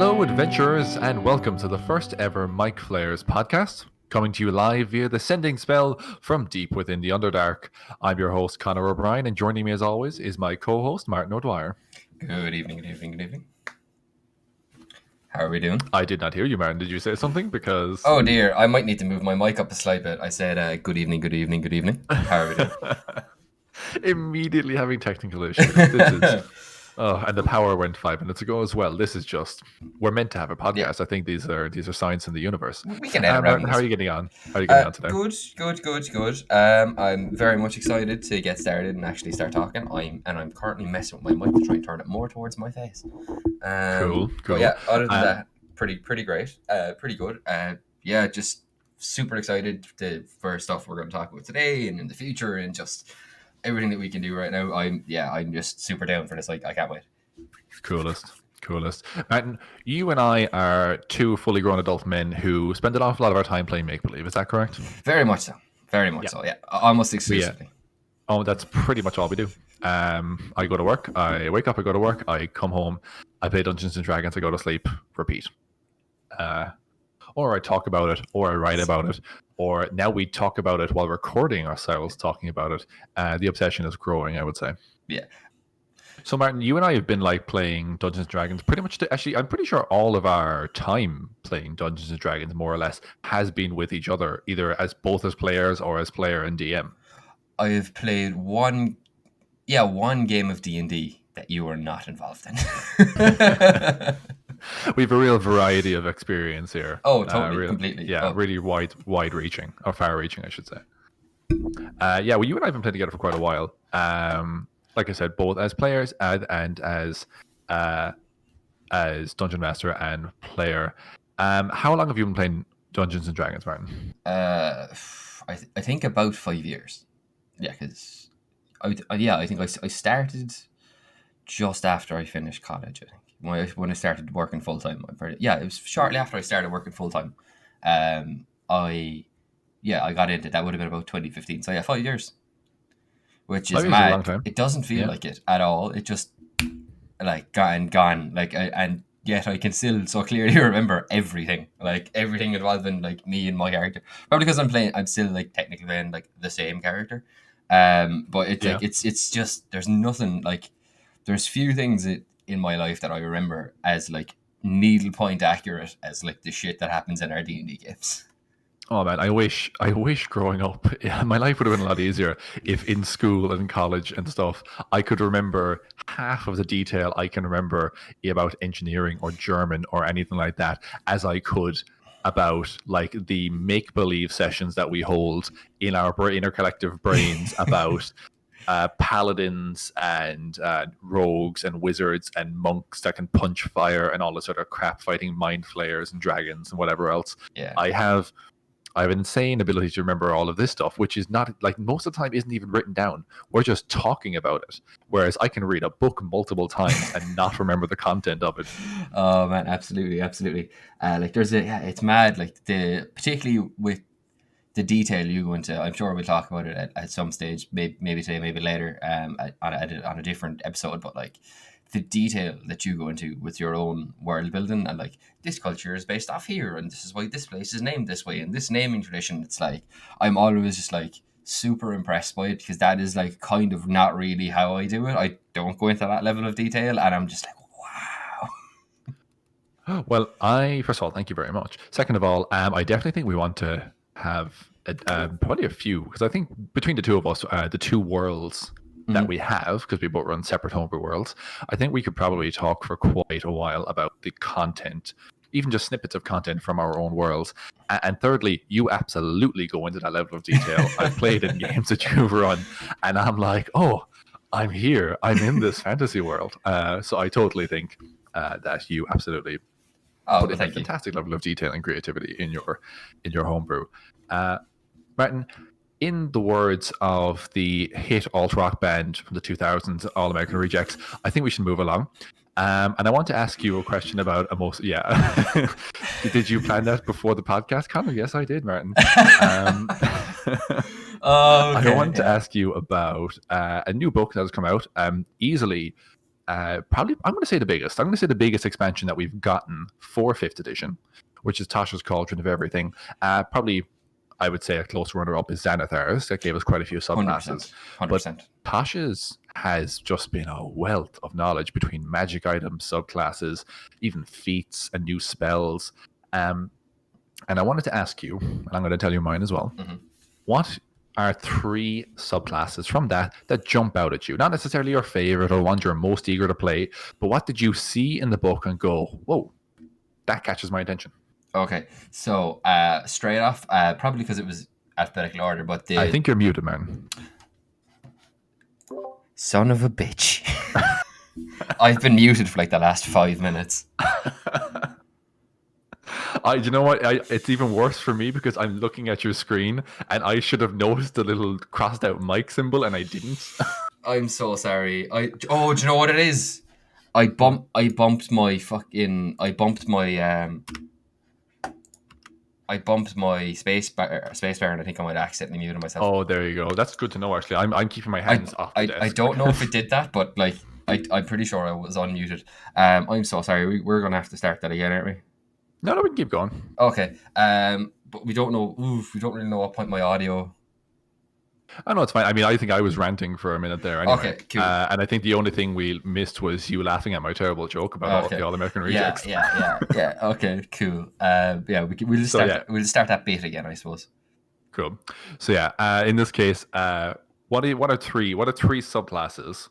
Hello, adventurers, and welcome to the first ever MicFlayers podcast, coming to you live via the sending spell from deep within the Underdark. I'm your host, Conor O'Brien, and joining me as always is my co-host, Martin O'Dwyer. Good evening, good evening, good evening. How are we doing? I did not hear you, Martin. Did you say something? Because... Oh dear, I might need to move my mic up a slight bit. I said good evening, good evening, good evening. How are we doing? Immediately having technical issues. This is... Oh, and the power went 5 minutes ago as well. This is just, we're meant to have a podcast. Yeah. I think these are signs in the universe. We can edit around How are you getting on? How are you getting on today? Good. I'm very much excited to get started and actually start talking. I'm currently messing with my mic to try and turn it more towards my face. Cool. But yeah, other than that, pretty great. Pretty good. Yeah, just super excited for stuff we're going to talk about today and in the future and just everything that we can do right now. I'm just super down for this. I can't wait. Coolest. Martin, you and I are two fully grown adult men who spend an awful lot of our time playing make-believe. Is that correct? Very much so. So, yeah. Almost exclusively. Oh, that's pretty much all we do. I go to work, I wake up, I go to work, I come home, I play Dungeons & Dragons, I go to sleep, repeat. Or I talk about it, or I write about it, or now we talk about it while recording ourselves talking about it. The obsession is growing, I would say. Yeah. So, Martin, you and I have been playing Dungeons & Dragons pretty much. Actually, I'm pretty sure all of our time playing Dungeons & Dragons, more or less, has been with each other, either as both as players or as player and DM. I have played one game of D&D that you were not involved in. We have a real variety of experience here. Oh, totally, completely. Yeah, really wide-reaching, or far-reaching, I should say. Well, you and I have been playing together for quite a while. Like I said, both as players and as Dungeon Master and player. How long have you been playing Dungeons & Dragons, Martin? I think about 5 years. Yeah, because I think I started just after I finished college, I think. When I started working full time, it was shortly after I started working full time. I got into that. Would have been about 2015. So 5 years, which is mad. A long time. It doesn't feel like it at all. It just gone. And yet I can still so clearly remember everything involving me and my character. Probably because I'm still technically playing the same character. But it's just there's nothing there's few things in my life that I remember as needlepoint accurate as the shit that happens in our D&D games. Oh man, I wish growing up, my life would have been a lot easier if in school and college and stuff, I could remember half of the detail I can remember about engineering or German or anything like that as I could about the make-believe sessions that we hold in our collective brains about paladins and rogues and wizards and monks that can punch fire and all this sort of crap, fighting mind flayers and dragons and whatever else. Yeah. I have an insane ability to remember all of this stuff, which is not most of the time isn't even written down. We're just talking about it. Whereas I can read a book multiple times and not remember the content of it. Oh man, absolutely. It's mad. Particularly with the detail you go into, I'm sure we'll talk about it at some stage, maybe today, maybe later, on a different episode. But the detail that you go into with your own world building, and this culture is based off here, and this is why this place is named this way, and this naming tradition. It's I'm always just super impressed by it, because that is kind of not really how I do it. I don't go into that level of detail, and I'm just wow. Well, first of all, thank you very much. Second of all, I definitely think we want to have probably a few, because I think between the two of us, the two worlds that we have, because we both run separate homebrew worlds, I think we could probably talk for quite a while about the content, even just snippets of content from our own worlds. And thirdly, you absolutely go into that level of detail. I've played in games that you've run, and I'm oh, I'm here. I'm in this fantasy world. So I totally think that you absolutely put in a fantastic level of detail and creativity in your homebrew. Martin, in the words of the hit alt-rock band from the 2000s, All American Rejects, I think we should move along. And I want to ask you a question about Did you plan that before the podcast, Conor? Yes, I did, Martin. I wanted to ask you about a new book that has come out. Easily probably I'm going to say the biggest. I'm going to say the biggest expansion that we've gotten for 5th edition, which is Tasha's Cauldron of Everything. Probably, I would say a close runner-up is Xanathar's. That gave us quite a few subclasses. 100%. But Tasha's has just been a wealth of knowledge between magic items, subclasses, even feats and new spells. And I wanted to ask you, and I'm going to tell you mine as well. Mm-hmm. What are 3 subclasses from that jump out at you? Not necessarily your favorite or ones you're most eager to play, but what did you see in the book and go, whoa, that catches my attention? Okay, so straight off, probably because it was alphabetical order, but I think you're muted, man. Son of a bitch. I've been muted for like the last 5 minutes. You know what? It's even worse for me because I'm looking at your screen and I should have noticed the little crossed out mic symbol and I didn't. I'm so sorry. Do you know what it is? I bumped my spacebar, and I think I might accidentally muted myself. Oh, there you go. That's good to know. Actually, I'm keeping my hands off the desk. I don't know if it did that, but like I'm pretty sure I was unmuted. I'm so sorry. We're gonna have to start that again, aren't we? No, we can keep going. Okay. But we don't know. We don't really know what point my audio. Oh no, it's fine. I mean, I think I was ranting for a minute there anyway. Okay, cool. And I think the only thing we missed was you laughing at my terrible joke about the All-American Rejects. Yeah. Okay, cool. We'll start that bit again, I suppose. Cool. So yeah, in this case, what are 3 subclasses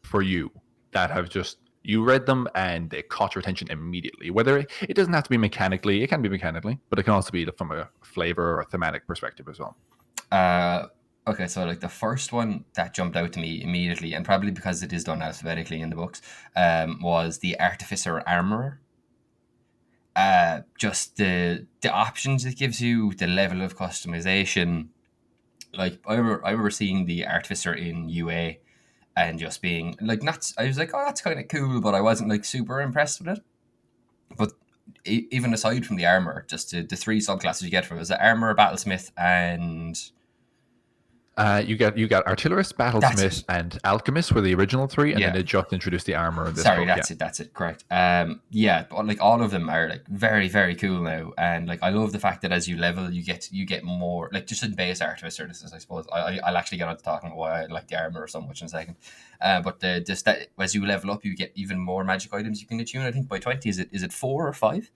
for you that have just you read them and they caught your attention immediately? Whether it doesn't have to be mechanically, it can be mechanically, but it can also be from a flavor or a thematic perspective as well. Okay, so like the first one that jumped out to me immediately, and probably because it is done alphabetically in the books, was the Artificer Armor. Just the options it gives you, the level of customization. Like I remember seeing the Artificer in UA and just being like, I was like, oh, that's kind of cool, but I wasn't like super impressed with it. But even aside from the armor, just the 3 subclasses you get from it was the armor, battlesmith, and you got artillerist, battlesmith, and alchemist were the original 3, and then they just introduced the armor in this book. That's it, correct. But like all of them are like very, very cool now, and like I love the fact that as you level, you get more, like just in base Artificer. This is, I suppose, I'll actually get on to talking about why I like the armor so much in a second. But just that as you level up, you get even more magic items you can attune. I think by 20, is it 4 or 5?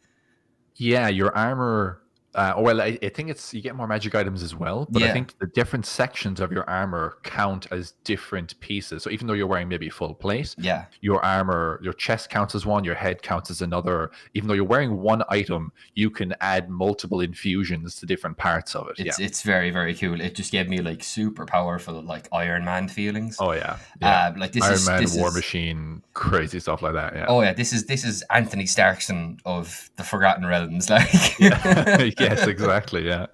Yeah, your armor. I think you get more magic items as well, but I think the different sections of your armor count as different pieces. So even though you're wearing maybe full plate, your armor, your chest counts as one, your head counts as another. Even though you're wearing one item, you can add multiple infusions to different parts of it. It's very, very cool. It just gave me like super powerful, like Iron Man feelings. Oh yeah. Like Iron Man, War Machine, crazy stuff like that. Yeah. Oh yeah, this is Anthony Starkson of the Forgotten Realms, like. Yes, exactly. Yeah,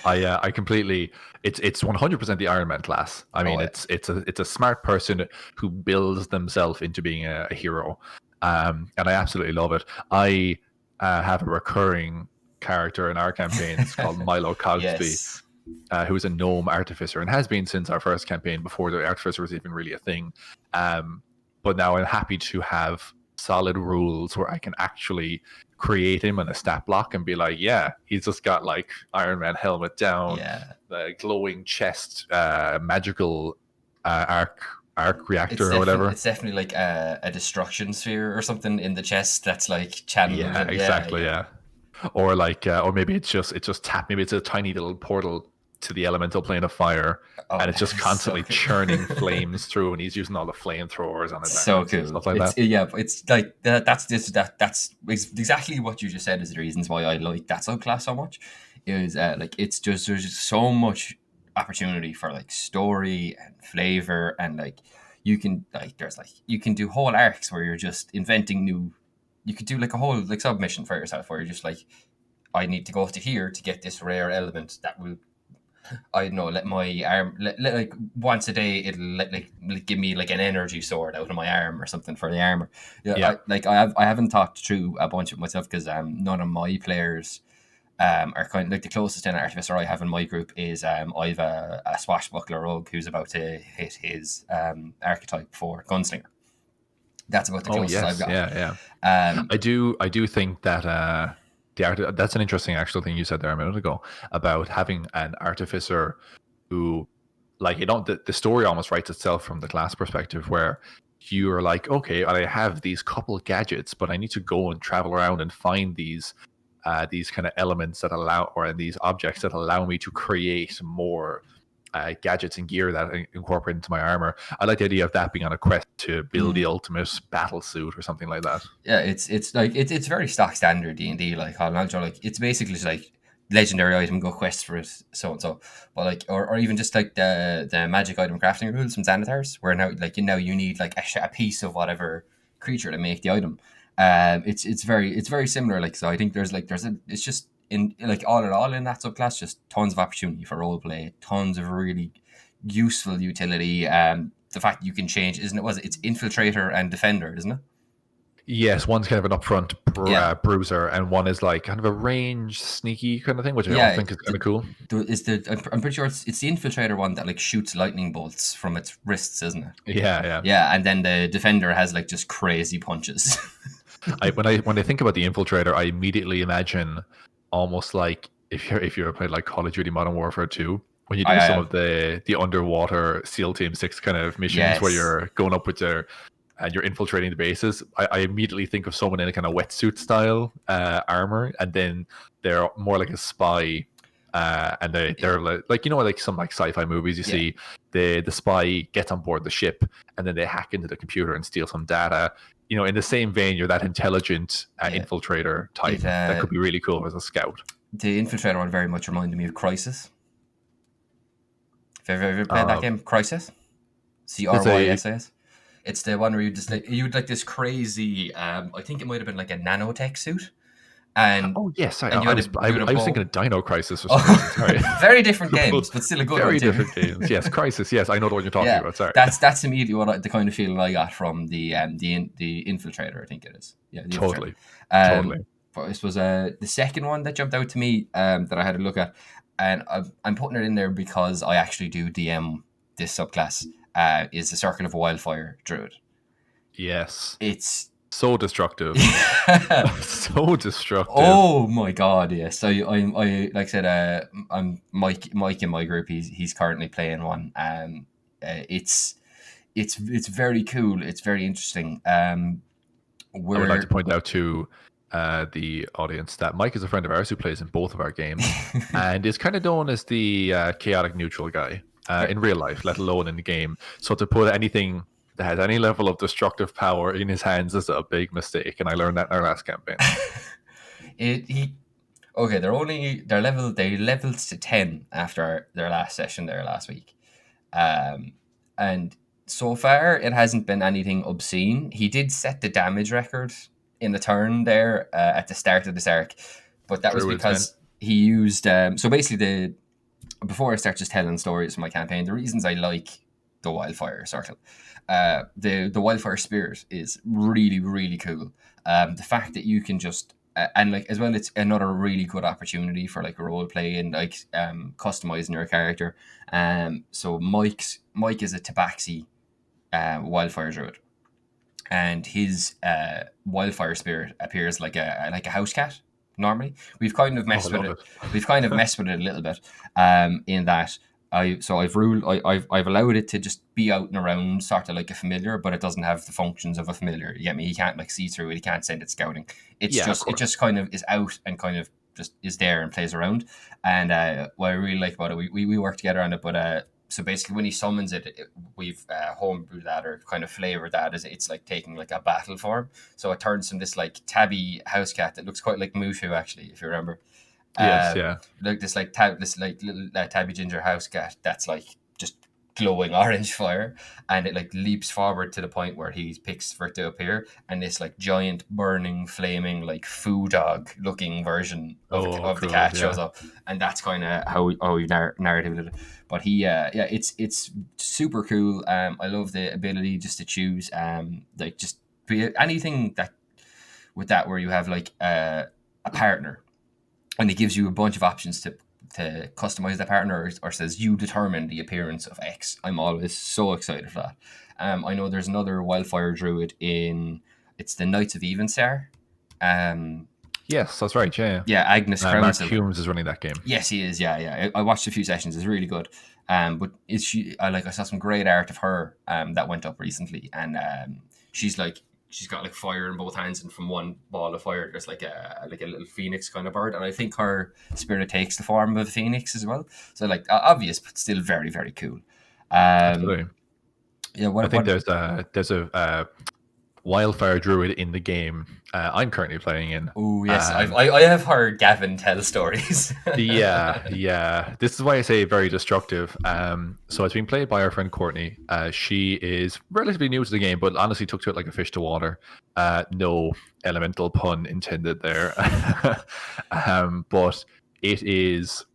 I completely. It's 100% the Iron Man class. I mean, it's a smart person who builds themselves into being a hero, and I absolutely love it. I have a recurring character in our campaigns called Milo Cogsby, who's a gnome artificer and has been since our first campaign before the artificer was even really a thing. But now I'm happy to have solid rules where I can actually create him in a stat block and be like, yeah, he's just got like Iron Man helmet down, the glowing chest, magical arc reactor or whatever. It's definitely like a destruction sphere or something in the chest that's like channeled. Yeah, exactly. Yeah. Or like, or maybe it's just maybe it's a tiny little portal to the elemental plane of fire, and it's just constantly churning flames through, and he's using all the flamethrowers on it. So cool, stuff like that. Yeah, it's like that's exactly what you just said is the reasons why I like that subclass so much. Is like there's just so much opportunity for like story and flavor, and like you can do whole arcs where you're just inventing new. You could do like a whole like submission for yourself where you're just like, I need to go to here to get this rare element that will, I don't know, let my arm like once a day it'll give me like an energy sword out of my arm or something for the armor. I haven't talked through a bunch of myself because none of my players are kind of like the closest in Artificer I have in my group is I've a swashbuckler rogue who's about to hit his archetype for gunslinger. That's about the Oh closest I've yes, got. yeah, yeah. Um, I do think that that's an interesting actual thing you said there a minute ago about having an artificer who, like, you know, the story almost writes itself from the class perspective, where you're like, okay, I have these couple gadgets, but I need to go and travel around and find these kind of elements that allow, or these objects that allow me to create more gadgets and gear that I incorporate into my armor. I like the idea of that being on a quest to build the ultimate battle suit or something like that. yeah, it's like it's very stock standard D&D. Like like it's basically just like legendary item, go quest for it, so and so. But like, or even just like the magic item crafting rules from Xanathars, where now like you need like a piece of whatever creature to make the item. It's very similar. Like, so I think it's just in like all in all in that subclass, just tons of opportunity for roleplay, tons of really useful utility. The fact that you can change, isn't it? It's infiltrator and defender, isn't it? Yes, one's kind of an upfront Yeah. bruiser, and one is like kind of a range sneaky kind of thing, which I Yeah, also think is kind of cool. I'm pretty sure it's the infiltrator one that like shoots lightning bolts from its wrists, isn't it? Yeah, yeah. Yeah, and then the defender has like just crazy punches. When I think about the infiltrator, I immediately imagine almost like if you ever played like Call of Duty Modern Warfare 2, when you do some of the underwater SEAL Team 6 kind of missions where Yes. you're going up with and you're infiltrating the bases. I immediately think of someone in a kind of wetsuit style armor, and then they're more like a spy. And they're like you know, like some like sci-fi movies you see, the spy gets on board the ship and then they hack into the computer and steal some data. You know, in the same vein, you're that intelligent infiltrator type that could be really cool as a scout. The infiltrator one very much reminded me of Crisis. Have you ever played that game, Crisis? CRYSIS. It's the one where you'd like this crazy. I think it might have been like a nanotech suit. And yes, I was thinking of Dino Crisis or something. Sorry. Very different games, but still a good one. Very different games. Yes, Crisis. Yes, I know the one you're talking about. Sorry. That's immediately the kind of feeling I got from the infiltrator. I think it is. Yeah, totally. Totally. But this was the second one that jumped out to me that I had a look at, and I'm putting it in there because I actually do DM this subclass. Is the Circle of Wildfire Druid. Yes. It's so destructive. So destructive. Oh my god, yes. So I like I said, I'm Mike in my group. He's currently playing one. It's very cool. It's very interesting. I would like to point out to the audience that Mike is a friend of ours who plays in both of our games and is kind of known as the chaotic neutral guy in real life, let alone in the game. So to put anything that has any level of destructive power in his hands is a big mistake, and I learned that in our last campaign. They leveled to 10 after their last session there last week, and so far it hasn't been anything obscene. He did set the damage record in the turn there at the start of this arc, but that was because he used so basically before I start just telling stories from my campaign, the reasons I like the Wildfire Circle, the Wildfire Spirit is really, really cool. The fact that you can just and like as well, it's another really good opportunity for like role play and like customizing your character. So Mike is a Tabaxi Wildfire Druid, and his Wildfire Spirit appears like a house cat. Normally, we've kind of messed with it. We've kind of messed with it a little bit, in that I've allowed it to just be out and around, sort of like a familiar, but it doesn't have the functions of a familiar. You get me? He can't like see through it. He can't send it scouting. It just kind of is out and kind of just is there and plays around. And what I really like about it, we work together on it, but so basically when he summons it, we've homebrewed that or kind of flavored that as it's like taking like a battle form. So it turns from this like tabby house cat that looks quite like Mushu actually, if you remember. Yes, yeah. Like this little tabby ginger house cat that's like just glowing orange fire, and it like leaps forward to the point where he picks for it to appear, and this like giant burning flaming like foo dog looking version of the cat shows up, and that's kind of how we narrative it. But it's super cool. I love the ability just to choose like just be anything that with that where you have like a partner. and it gives you a bunch of options to customize the partner, or says you determine the appearance of X. I'm always so excited for that. I know there's another wildfire druid it's the Knights of Evenstar. Yes, that's right. Yeah. Yeah, Agnes Mark Crownsilver. Humes is running that game. Yes, he is. Yeah. I watched a few sessions. It's really good. But I saw some great art of her that went up recently, and she's got like fire in both hands, and from one ball of fire there's like a little phoenix kind of bird, and I think her spirit takes the form of a phoenix as well. So like obvious, but still very, very cool. Absolutely. Yeah, I think there's a wildfire druid in the game I'm currently playing in. Oh yes, I have heard Gavin tell stories. yeah. This is why I say very destructive. So it's being played by our friend Courtney. She is relatively new to the game, but honestly took to it like a fish to water. No elemental pun intended there. But it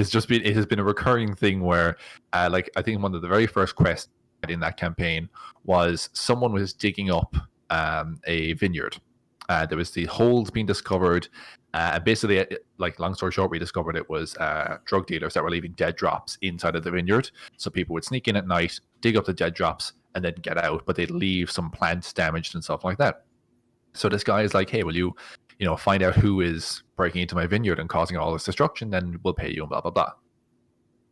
has been a recurring thing where, like, I think one of the very first quests in that campaign was someone was digging up a vineyard. There was the holes being discovered. Basically, like, long story short, we discovered it was drug dealers that were leaving dead drops inside of the vineyard. So people would sneak in at night, dig up the dead drops, and then get out, but they'd leave some plants damaged and stuff like that. So this guy is like, hey, will you find out who is breaking into my vineyard and causing all this destruction, then we'll pay you, and blah, blah, blah.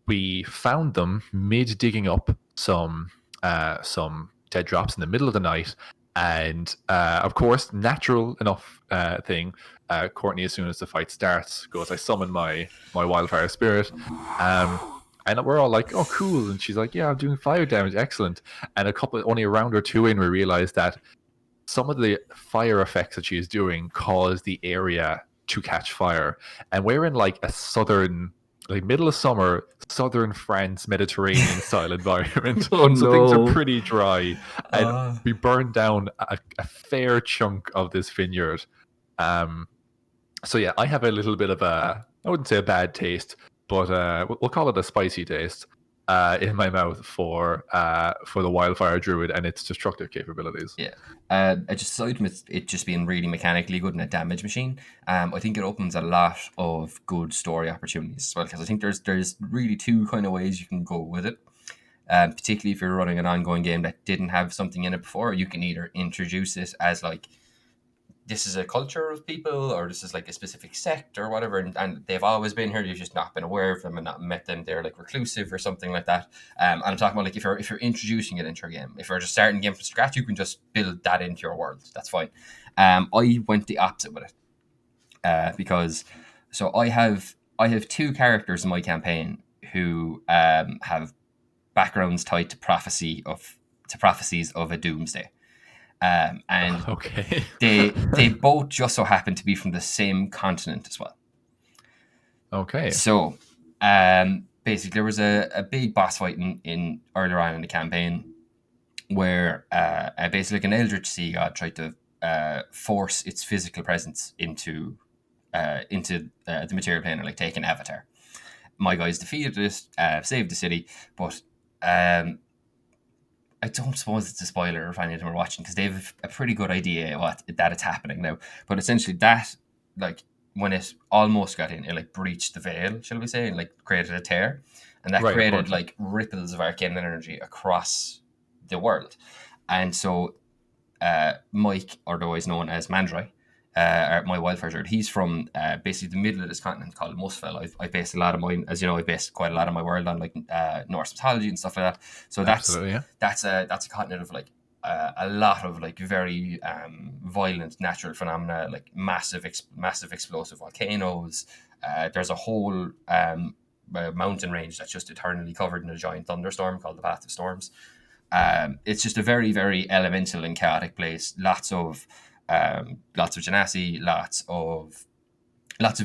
We found them mid digging up some dead drops in the middle of the night, and of course, natural enough thing, Courtney, as soon as the fight starts, goes, I summon my wildfire spirit, and we're all like, oh cool, and she's like, yeah, I'm doing fire damage, excellent. And only a round or two in, we realized that some of the fire effects that she is doing cause the area to catch fire, and we're in like a southern, like middle of summer, southern France, Mediterranean style environment. Oh, so no. things are pretty dry, and we burned down a fair chunk of this vineyard. So yeah, I have a little bit of I wouldn't say a bad taste, but we'll call it a spicy taste in my mouth for the wildfire druid and its destructive capabilities. Yeah. Just aside from it just being really mechanically good and a damage machine, I think it opens a lot of good story opportunities as well, because I think there's really two kind of ways you can go with it. Particularly if you're running an ongoing game that didn't have something in it before, you can either introduce it as like, this is a culture of people, or this is like a specific sect or whatever, and they've always been here, you've just not been aware of them and not met them, they're like reclusive or something like that. And I'm talking about like if you're introducing it into your game. If you're just starting the game from scratch, you can just build that into your world. That's fine. I went the opposite with it, because so I have two characters in my campaign who have backgrounds tied to prophecies of a doomsday. And okay. they both just so happen to be from the same continent as well. Okay. So basically there was a big boss fight in earlier on in the campaign where basically like an eldritch sea god tried to force its physical presence into the material plane, or like take an avatar. My guys defeated it, saved the city, but I don't suppose it's a spoiler if any of them are watching, because they have a pretty good idea that it's happening now. But essentially that, like, when it almost got in, it like breached the veil, shall we say, and like created a tear. And that created like ripples of arcane energy across the world. And so Mike, otherwise known as Mandroy, my wildfire druid, he's from basically the middle of this continent called Muspel. I based a lot of mine, as you know, I based quite a lot of my world on like Norse mythology and stuff like that. So that's a continent of like a lot of like very violent natural phenomena, like massive explosive volcanoes. There's a whole mountain range that's just eternally covered in a giant thunderstorm called the Path of Storms. It's just a very, very elemental and chaotic place. Lots of genasi, lots of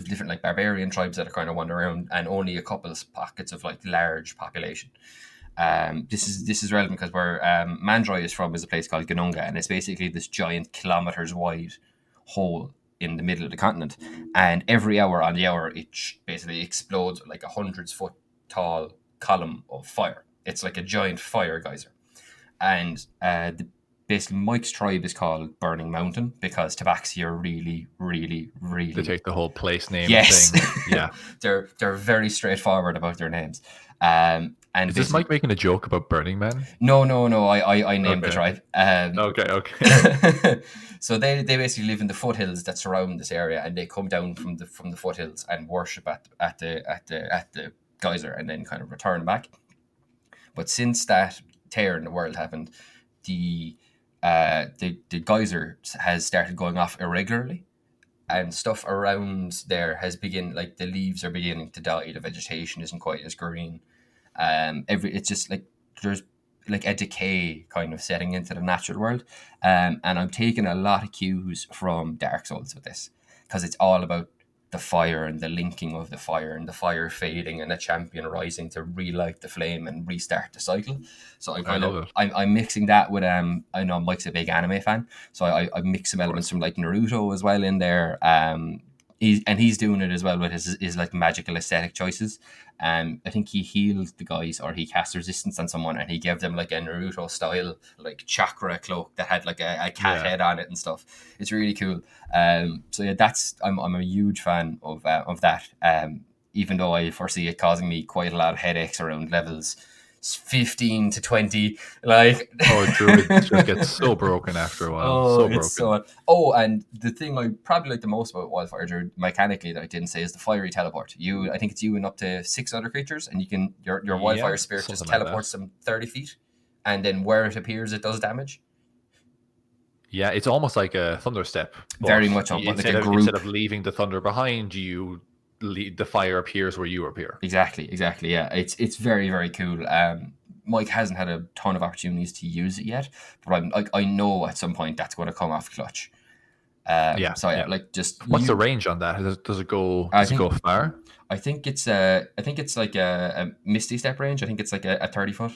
different like barbarian tribes that are kind of wandering around, and only a couple of pockets of like large population. This is relevant because where Mandroy is from is a place called Ganunga, and it's basically this giant kilometers wide hole in the middle of the continent. And every hour on the hour, it basically explodes like 100-foot tall column of fire. It's like a giant fire geyser, and basically Mike's tribe is called Burning Mountain because Tabaxi are really, really, really. They take the whole place name yes, thing. Yeah. they're very straightforward about their names. And Is this Mike making a joke about Burning Man? No. I named the Okay. tribe. Okay. So they basically live in the foothills that surround this area, and they come down from the foothills and worship at the geyser, and then kind of return back. But since that tear in the world happened, the geyser has started going off irregularly, and stuff around there has begun, like the leaves are beginning to die, the vegetation isn't quite as green. It's just like there's like a decay kind of setting into the natural world, and I'm taking a lot of cues from Dark Souls with this, because it's all about the fire and the linking of the fire and the fire fading and a champion rising to relight the flame and restart the cycle. So I'm mixing that with I know Mike's a big anime fan, so I mix some elements from like Naruto as well in there. He's doing it as well with his like magical aesthetic choices. I think he healed the guys, or he cast resistance on someone, and he gave them like a Naruto style like chakra cloak that had like a cat head on it and stuff. It's really cool. So yeah, I'm a huge fan of that. Even though I foresee it causing me quite a lot of headaches around levels 15 to 20, like Druid just gets so broken after a while. And the thing I probably like the most about Wildfire Druid mechanically that I didn't say is the fiery teleport. I think it's you and up to 6 other creatures, and you can your Wildfire Spirit just teleports them 30 feet, and then where it appears it does damage. Yeah, it's almost like a thunder step. Very much on instead of leaving the thunder behind you, the fire appears where you appear. Exactly. Yeah, it's very, very cool. Mike hasn't had a ton of opportunities to use it yet, but I know at some point that's going to come off clutch. What's the range on that? Does it go far? I think it's like a Misty Step range. I think it's like a 30 foot.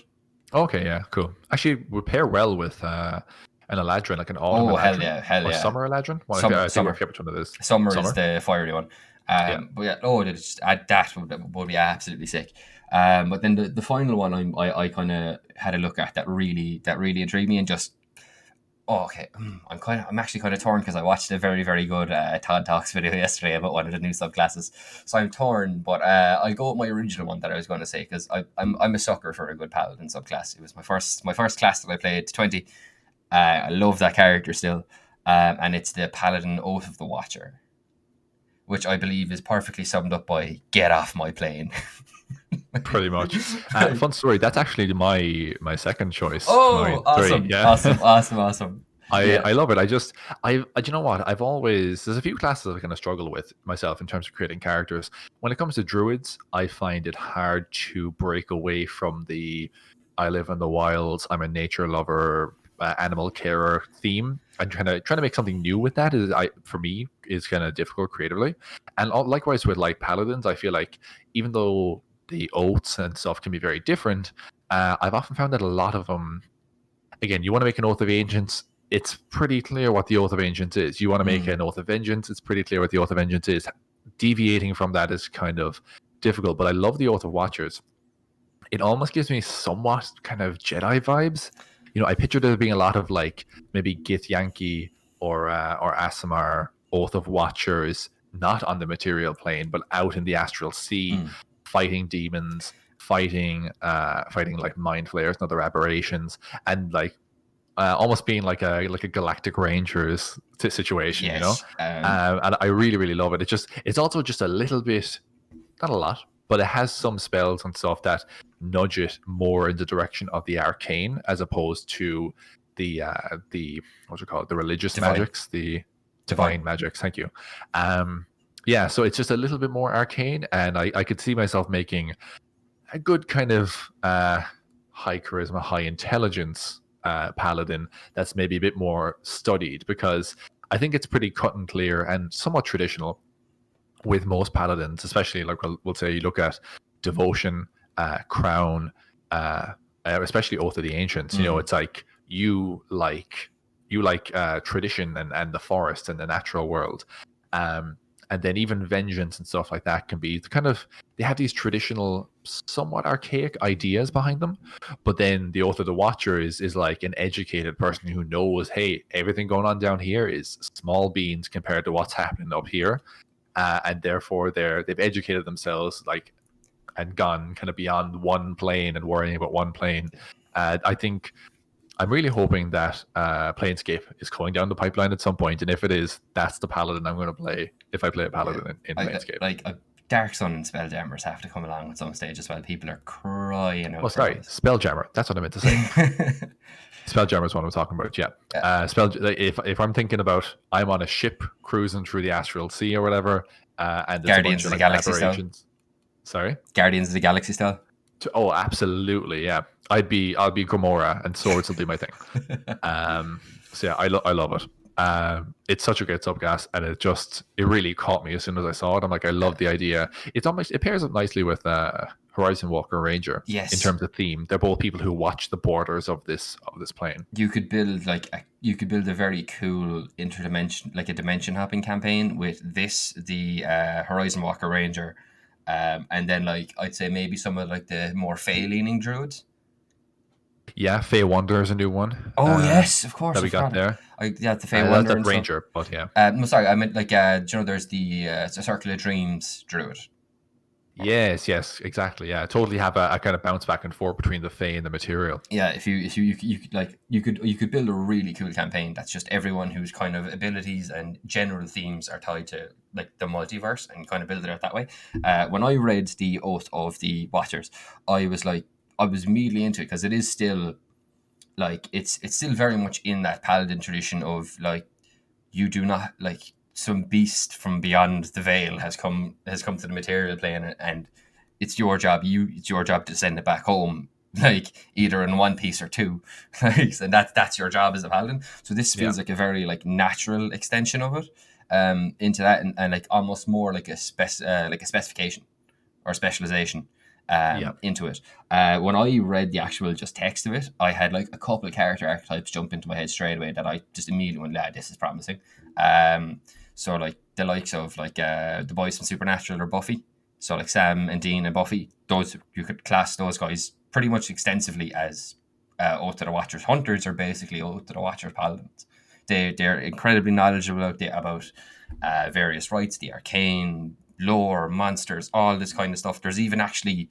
Okay, yeah, cool. Actually, would pair well with an Eladrin, like an autumn Eladrin. Hell yeah. Summer Eladrin? Summer. I forget which one it is. Summer is the fiery one. But yeah, just add that would be absolutely sick. But then the final one I kind of had a look at that really intrigued me, and just I'm actually kind of torn, because I watched a very, very good Todd Talks video yesterday about one of the new subclasses, so I'm torn. But I'll go with my original one that I was going to say, because I'm a sucker for a good paladin subclass. It was my first class that I played 20. I love that character still, and it's the Paladin Oath of the Watcher, which I believe is perfectly summed up by "get off my plane." Pretty much. Fun story. That's actually my second choice. Awesome! Awesome! I love it. Do you know what? There's a few classes I kind of struggle with myself in terms of creating characters. When it comes to druids, I find it hard to break away from the I live in the wilds, I'm a nature lover, animal carer theme. And trying to make something new with that for me is kind of difficult creatively. And likewise with like paladins, I feel like even though the oaths and stuff can be very different, I've often found that a lot of them, again, you want to make an Oath of Ancients, it's pretty clear what the Oath of Ancients is. You want to make an Oath of Vengeance, it's pretty clear what the Oath of Vengeance is. Deviating from that is kind of difficult, but I love the Oath of Watchers. It almost gives me somewhat kind of Jedi vibes. I picture there being a lot of like maybe Githyanki or Aasimar Oath of Watchers, not on the material plane, but out in the astral sea, fighting demons, fighting like MicFlayers and other aberrations, and like almost being like a Galactic Rangers situation, yes. And I really, really love it. It's also just a little bit, not a lot, but it has some spells and stuff that nudge it more in the direction of the arcane as opposed to the the religious magics, the divine magics. Thank you. So it's just a little bit more arcane, and I could see myself making a good kind of high charisma, high intelligence paladin that's maybe a bit more studied, because I think it's pretty cut and clear and somewhat traditional with most paladins, especially like we'll say you look at devotion, crown, especially Oath of the Ancients. It's like you like tradition and the forest and the natural world, and and then even vengeance and stuff like that can be kind of, they have these traditional, somewhat archaic ideas behind them, but then the Oath of the Watcher is like an educated person who knows, hey, everything going on down here is small beans compared to what's happening up here, and therefore they've educated themselves like and gone kind of beyond one plane and worrying about one plane. I think I'm really hoping that Planescape is going down the pipeline at some point, and if it is, that's the paladin I'm going to play if I play a paladin in Planescape. Like Dark Sun and Spelljammers have to come along at some stage as well. People are crying out. Oh, sorry, Spelljammer. That's what I meant to say. Spelljammer is what I'm talking about. Yeah. If I'm thinking about, I'm on a ship cruising through the Astral Sea or whatever, and there's Guardians of the Galaxy style. Sorry, Guardians of the Galaxy style. Oh, absolutely, yeah. I'll be Gamora, and swords will be my thing. So yeah, I love it. It's such a great subclass, and it really caught me as soon as I saw it. I'm like, I love the idea. It pairs up nicely with Horizon Walker Ranger. Yes. In terms of theme, they're both people who watch the borders of this plane. You could build a very cool a dimension hopping campaign with the Horizon Walker Ranger. And then I'd say maybe some of the more Fey leaning druids. Yeah, Fey Wanderer is a new one. Oh yes, of course. That we got there. The Fey Wanderer. That's Ranger, but yeah. No, sorry, I meant there's the Circle of Dreams druid. Yes, exactly. Yeah, totally have a kind of bounce back and forth between the Fey and the material. Yeah, if you could build a really cool campaign that's just everyone whose kind of abilities and general themes are tied to the multiverse, and kind of build it out that way. When I read the Oath of the Watchers, I was immediately into it, because it is still it's still very much in that paladin tradition of you do not some beast from beyond the veil has come to the material plane, and it's your job to send it back home, either in one piece or two, and that's your job as a paladin. So this feels like a very natural extension of it into that, and almost more like a specification or specialization into it. When I read the actual just text of it, I had a couple of character archetypes jump into my head straight away that I just immediately went, this is promising. So the likes of the boys from Supernatural or Buffy. So Sam and Dean and Buffy, those you could class those guys pretty much extensively as Oath of the Watchers hunters, or basically Oath of the Watchers paladins. They're incredibly knowledgeable about various rites, the arcane, lore, monsters, all this kind of stuff. There's even actually,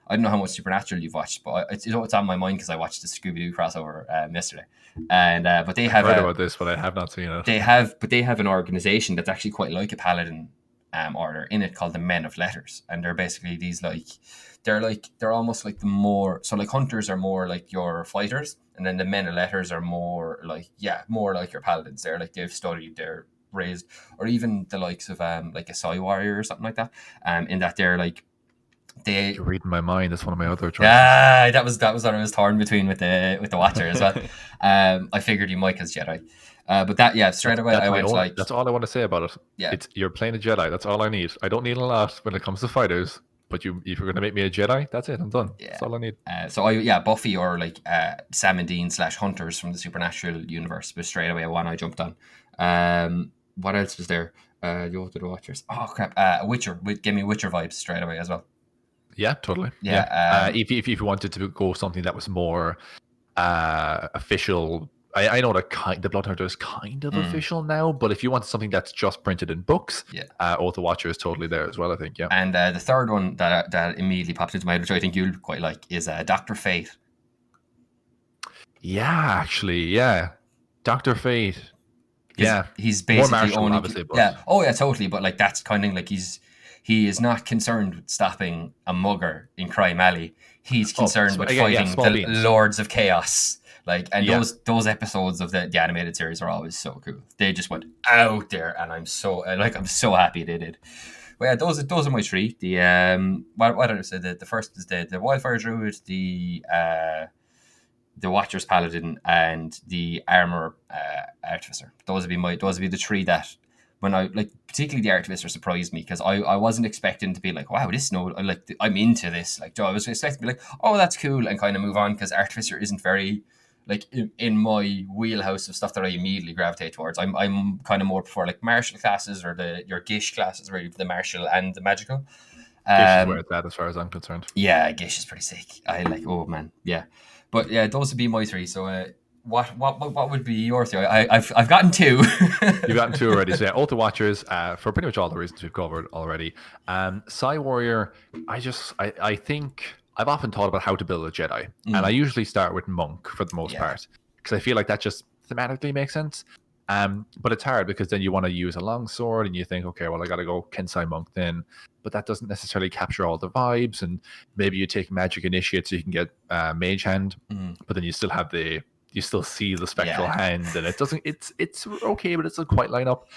I don't know how much Supernatural you've watched, but it's on my mind because I watched the Scooby-Doo crossover yesterday. And but they have heard about this, but I have not seen it. They have an organization that's actually quite like a paladin order in it, called the Men of Letters, and they're basically these they're almost the more, so hunters are more your fighters, and then the Men of Letters are more more like your paladins. They're they've studied, they're raised, or even the likes of a Sai warrior or something like that. In that they're you're reading my mind. That's one of my other choices. That was what I was torn between with the Watcher as well. I figured you might as Jedi. But that, straight away I went that's all I want to say about it. Yeah. You're playing a Jedi. That's all I need. I don't need a lot when it comes to fighters. But if you're going to make me a Jedi, that's it. I'm done. Yeah. That's all I need. Buffy or Sam and Dean / hunters from the Supernatural universe was straight away one I jumped on. What else was there? The Oath of the Watchers. Oh crap! Witcher. Give me Witcher vibes straight away as well. Yeah, totally. Yeah. If you wanted to go something that was more official, I know that the Bloodhunter is kind of official now, but if you want something that's just printed in books, Oath of the Watcher is totally there as well, I think. Yeah. And the third one that immediately popped into my head, which I think you'll quite like, is Dr. Fate. Yeah, actually, yeah, Dr. Fate. He's basically more martial, only obviously, but... totally. But that's kind of he is not concerned with stopping a mugger in Crime Alley. He's concerned with fighting the Lords of Chaos. Those episodes of the animated series are always so cool. They just went out there, and I'm so happy they did. Well, yeah, those are my three. The what did I say? The first is the Wildfire Druid, the Watcher's Paladin, and the Armor Artificer. Those would be the three that, when I particularly the Artificer surprised me, because I wasn't expecting to be wow, this I'm into this. I was expecting to be oh, that's cool, and kind of move on, because Artificer isn't very like in my wheelhouse of stuff that I immediately gravitate towards. I'm kind of more prefer like martial classes or your Gish classes, really, the martial and the magical. Gish is where it's at as far as I'm concerned. Yeah, Gish is pretty sick. I like. Oh man, yeah. But yeah, those would be my three. So what would be your three? I've gotten two. You've gotten two already. So yeah, Ultra Watchers, for pretty much all the reasons we've covered already. Psy Warrior, I think I've often thought about how to build a Jedi, and I usually start with Monk for the most part, because I feel like that just thematically makes sense. But it's hard because then you want to use a long sword, and you think, okay, well, I got to go Kensai Monk then, but that doesn't necessarily capture all the vibes. And maybe you take Magic Initiate so you can get Mage Hand, but then you still have you still see the spectral hand, and it doesn't. It's okay, but it doesn't quite line up.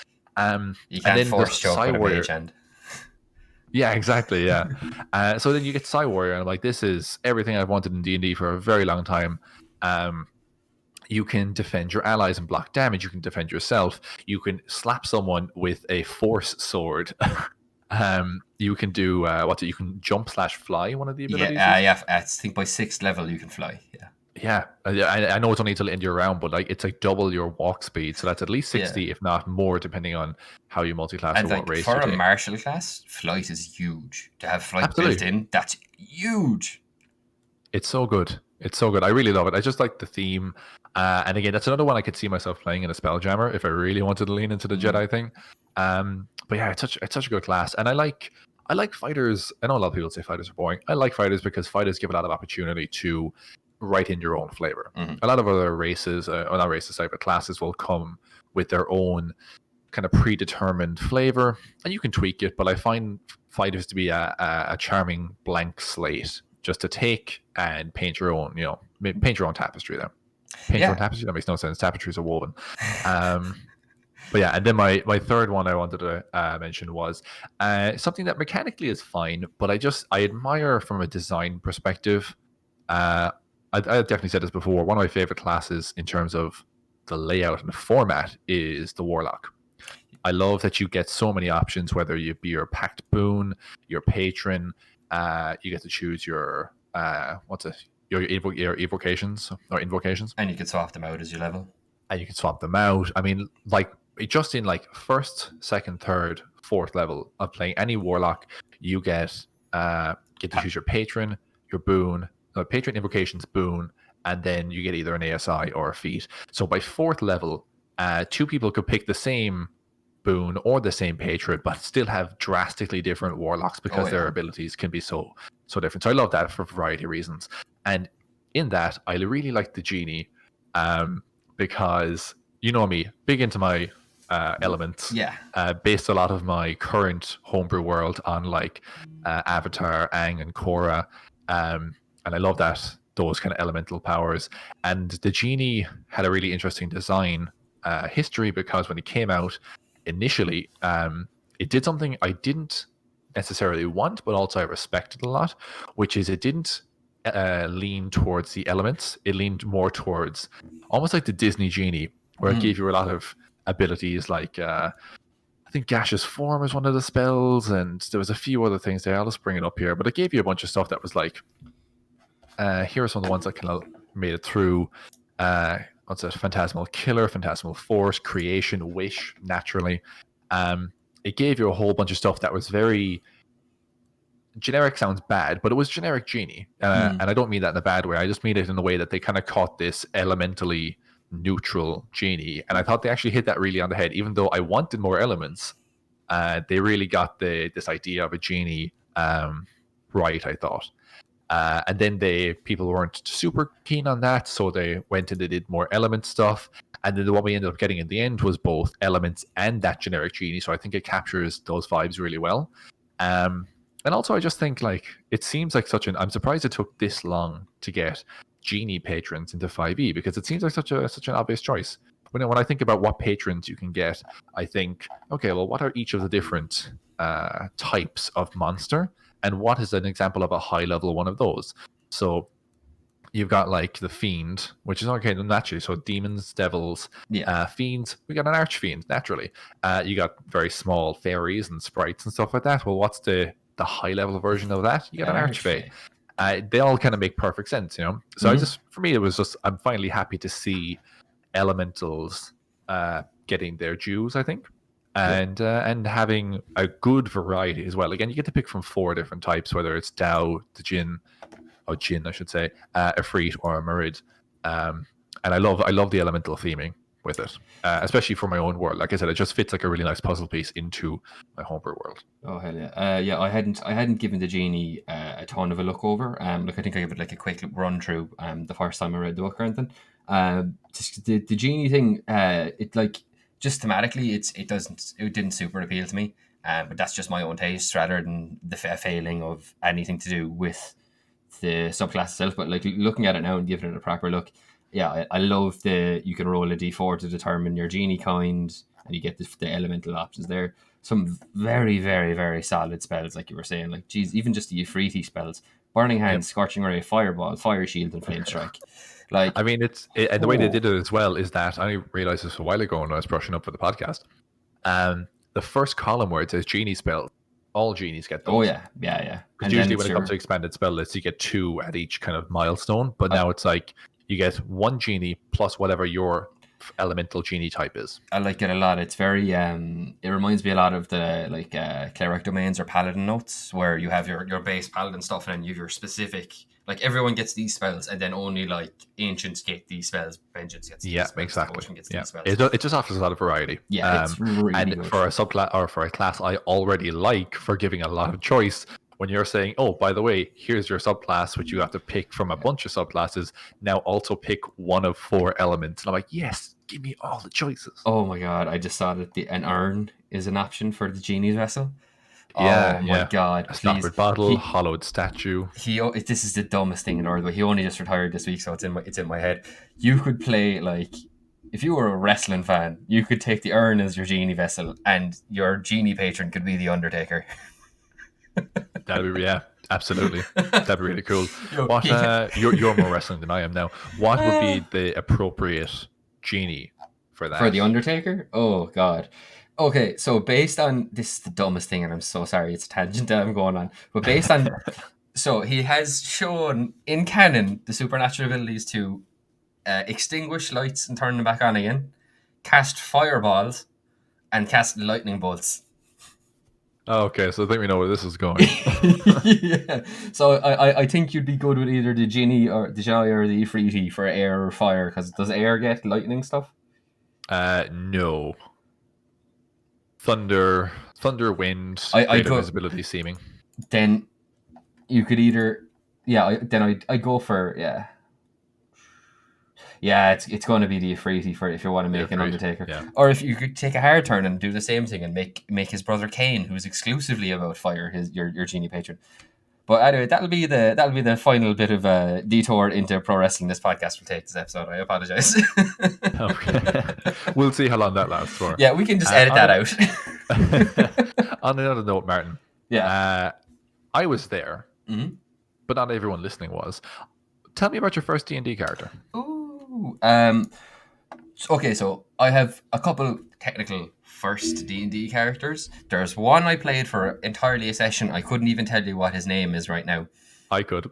You can't force choke on a Mage Hand. Yeah, exactly. Yeah. So then you get Psy Warrior, and I'm like, this is everything I've wanted in D&D for a very long time. You can defend your allies and block damage. You can defend yourself. You can slap someone with a force sword. You can do you can jump / fly. One of the abilities. Yeah. I think by 6th level you can fly. Yeah, I know it's only until the end of your round, but like it's like double your walk speed, so that's at least 60, if not more, depending on how you multi-class and or what race. For a martial class, flight is huge. To have flight built in, that's huge. It's so good. It's so good. I really love it. I just like the theme. And again, that's another one I could see myself playing in a Spelljammer if I really wanted to lean into the Jedi thing. But yeah, it's such a good class, and I like fighters. I know a lot of people say fighters are boring. I like fighters because fighters give a lot of opportunity to write in your own flavor. A lot of other races, or not races, sorry, but classes will come with their own kind of predetermined flavor, and you can tweak it. But I find fighters to be a charming blank slate, just to take and paint your own, paint your own tapestry there. Your own tapestry, that makes no sense. Tapestries are woven. But yeah, and then my third one I wanted to mention was something that mechanically is fine, but I admire from a design perspective. I've definitely said this before. One of my favorite classes in terms of the layout and the format is the Warlock. I love that you get so many options, whether you be your Pact Boon, your Patron. You get to choose your evocations or invocations, and you can swap them out as you level. And you can swap them out. I mean, like just in like 1st, 2nd, 3rd, 4th level of playing any Warlock, you get to choose your Patron, your Boon. Patron, invocations, boon, and then you get either an ASI or a feat. So by 4th level, 2 people could pick the same boon or the same patron, but still have drastically different warlocks because their abilities can be so different. So I love that for a variety of reasons. And in that, I really like the Genie, because you know me, big into my elements. Based a lot of my current homebrew world on like Avatar, Aang, and Korra. And I love those kind of elemental powers. And the Genie had a really interesting design history, because when it came out initially, it did something I didn't necessarily want, but also I respected a lot, which is it didn't lean towards the elements. It leaned more towards almost like the Disney Genie, where it gave you a lot of abilities like I think Gaseous Form is one of the spells, and there was a few other things there. I'll just bring it up here, but it gave you a bunch of stuff that was like, here are some of the ones that kind of made it through. What's it? Phantasmal Killer, Phantasmal Force, Creation, Wish, naturally. It gave you a whole bunch of stuff that was very generic. Sounds bad, but it was generic Genie. And I don't mean that in a bad way. I just mean it in a way that they kind of caught this elementally neutral Genie. And I thought they actually hit that really on the head, even though I wanted more elements. They really got this idea of a Genie right, I thought. And then people weren't super keen on that, so they went and they did more element stuff. And then what we ended up getting in the end was both elements and that generic Genie. So I think it captures those vibes really well. And also, I just think like it seems like I'm surprised it took this long to get Genie patrons into 5e, because it seems like such an obvious choice. When I think about what patrons you can get, I think, okay, well, what are each of the different types of monster? And what is an example of a high level one of those? So you've got like the Fiend, which is okay naturally. So demons, devils, fiends. We got an Archfiend naturally. You got very small fairies and sprites and stuff like that. Well, what's the high level version of that? You got an Archfey. they all kind of make perfect sense, you know. So for me, it was just I'm finally happy to see elementals getting their dues, I think, and having a good variety as well. Again, you get to pick from 4 different types, whether it's Dao, the Jin, I should say, Ifrit or Marid. And I love the elemental theming with it, especially for my own world. Like I said, it just fits like a really nice puzzle piece into my homebrew world. Oh hell yeah! Yeah, I hadn't given the Genie a ton of a look over. Look, I think I gave it like a quick run through. The first time I read the book or anything. Just the Genie thing. It like just thematically, it didn't super appeal to me. But that's just my own taste rather than the failing of anything to do with the subclass itself. But like looking at it now and giving it a proper look, yeah, I love you can roll a d4 to determine your Genie kind, and you get the elemental options there. Some very, very, very solid spells, like you were saying. Like, geez, even just the Ifriti spells: Burning Hand, Scorching Ray, Fireball, Fire Shield, and Flame Strike. Like, I mean, and the way they did it as well is that I realized this a while ago when I was brushing up for the podcast. The first column where it says Genie spells, all Genies get those. Oh yeah. Because usually when it comes to expanded spell lists, you get 2 at each kind of milestone, but now it's like you get 1 Genie plus whatever your elemental Genie type is. I like it a lot. It's very it reminds me a lot of the like cleric domains or paladin notes, where you have your base paladin stuff and then you have your specific, like everyone gets these spells and then only like ancients get these spells, vengeance gets these spells, exactly. gets these spells. It just offers a lot of variety. It's really and good. For a subclass or for a class I already like, for giving a lot of choice. When you're saying, oh, by the way, here's your subclass, which you have to pick from a bunch of subclasses, now also pick one of 4 elements. And I'm like, yes, give me all the choices. Oh my god, I just saw that an urn is an option for the Genie's vessel. Yeah, oh my god, a stoppered bottle, hollowed statue. This is the dumbest thing in the world, but he only just retired this week, so it's in my head. You could play, like, if you were a wrestling fan, you could take the urn as your Genie vessel, and your Genie patron could be the Undertaker. That'd be absolutely. That'd be really cool. You're more wrestling than I am now. What would be the appropriate Genie for that? For the Undertaker? Oh god. Okay, so based on, this is the dumbest thing, and I'm so sorry, it's a tangent that I'm going on. But based on, so he has shown in canon the supernatural abilities to extinguish lights and turn them back on again, cast fireballs, and cast lightning bolts. Oh, okay, so I think we know where this is going. Yeah. So I think you'd be good with either the Genie or the Ifriti for air or fire, because does air get lightning stuff? No. Thunder, wind, invisibility seeming. Then you could either, I go for, it's going to be the Ifriti for if you want to make an Undertaker, or if you could take a hard turn and do the same thing and make his brother Kane, who's exclusively about fire, your Genie patron. But anyway, that'll be the final bit of a detour into pro wrestling this podcast will take this episode. I apologize. Okay. We'll see how long that lasts for. Yeah, we can just edit that out. On another note, Martin. Yeah. I was there, but not everyone listening was. Tell me about your first D&D character. Ooh. Okay, so I have a couple technical first D&D characters. There's one I played for entirely a session. I couldn't even tell you what his name is right now. I could.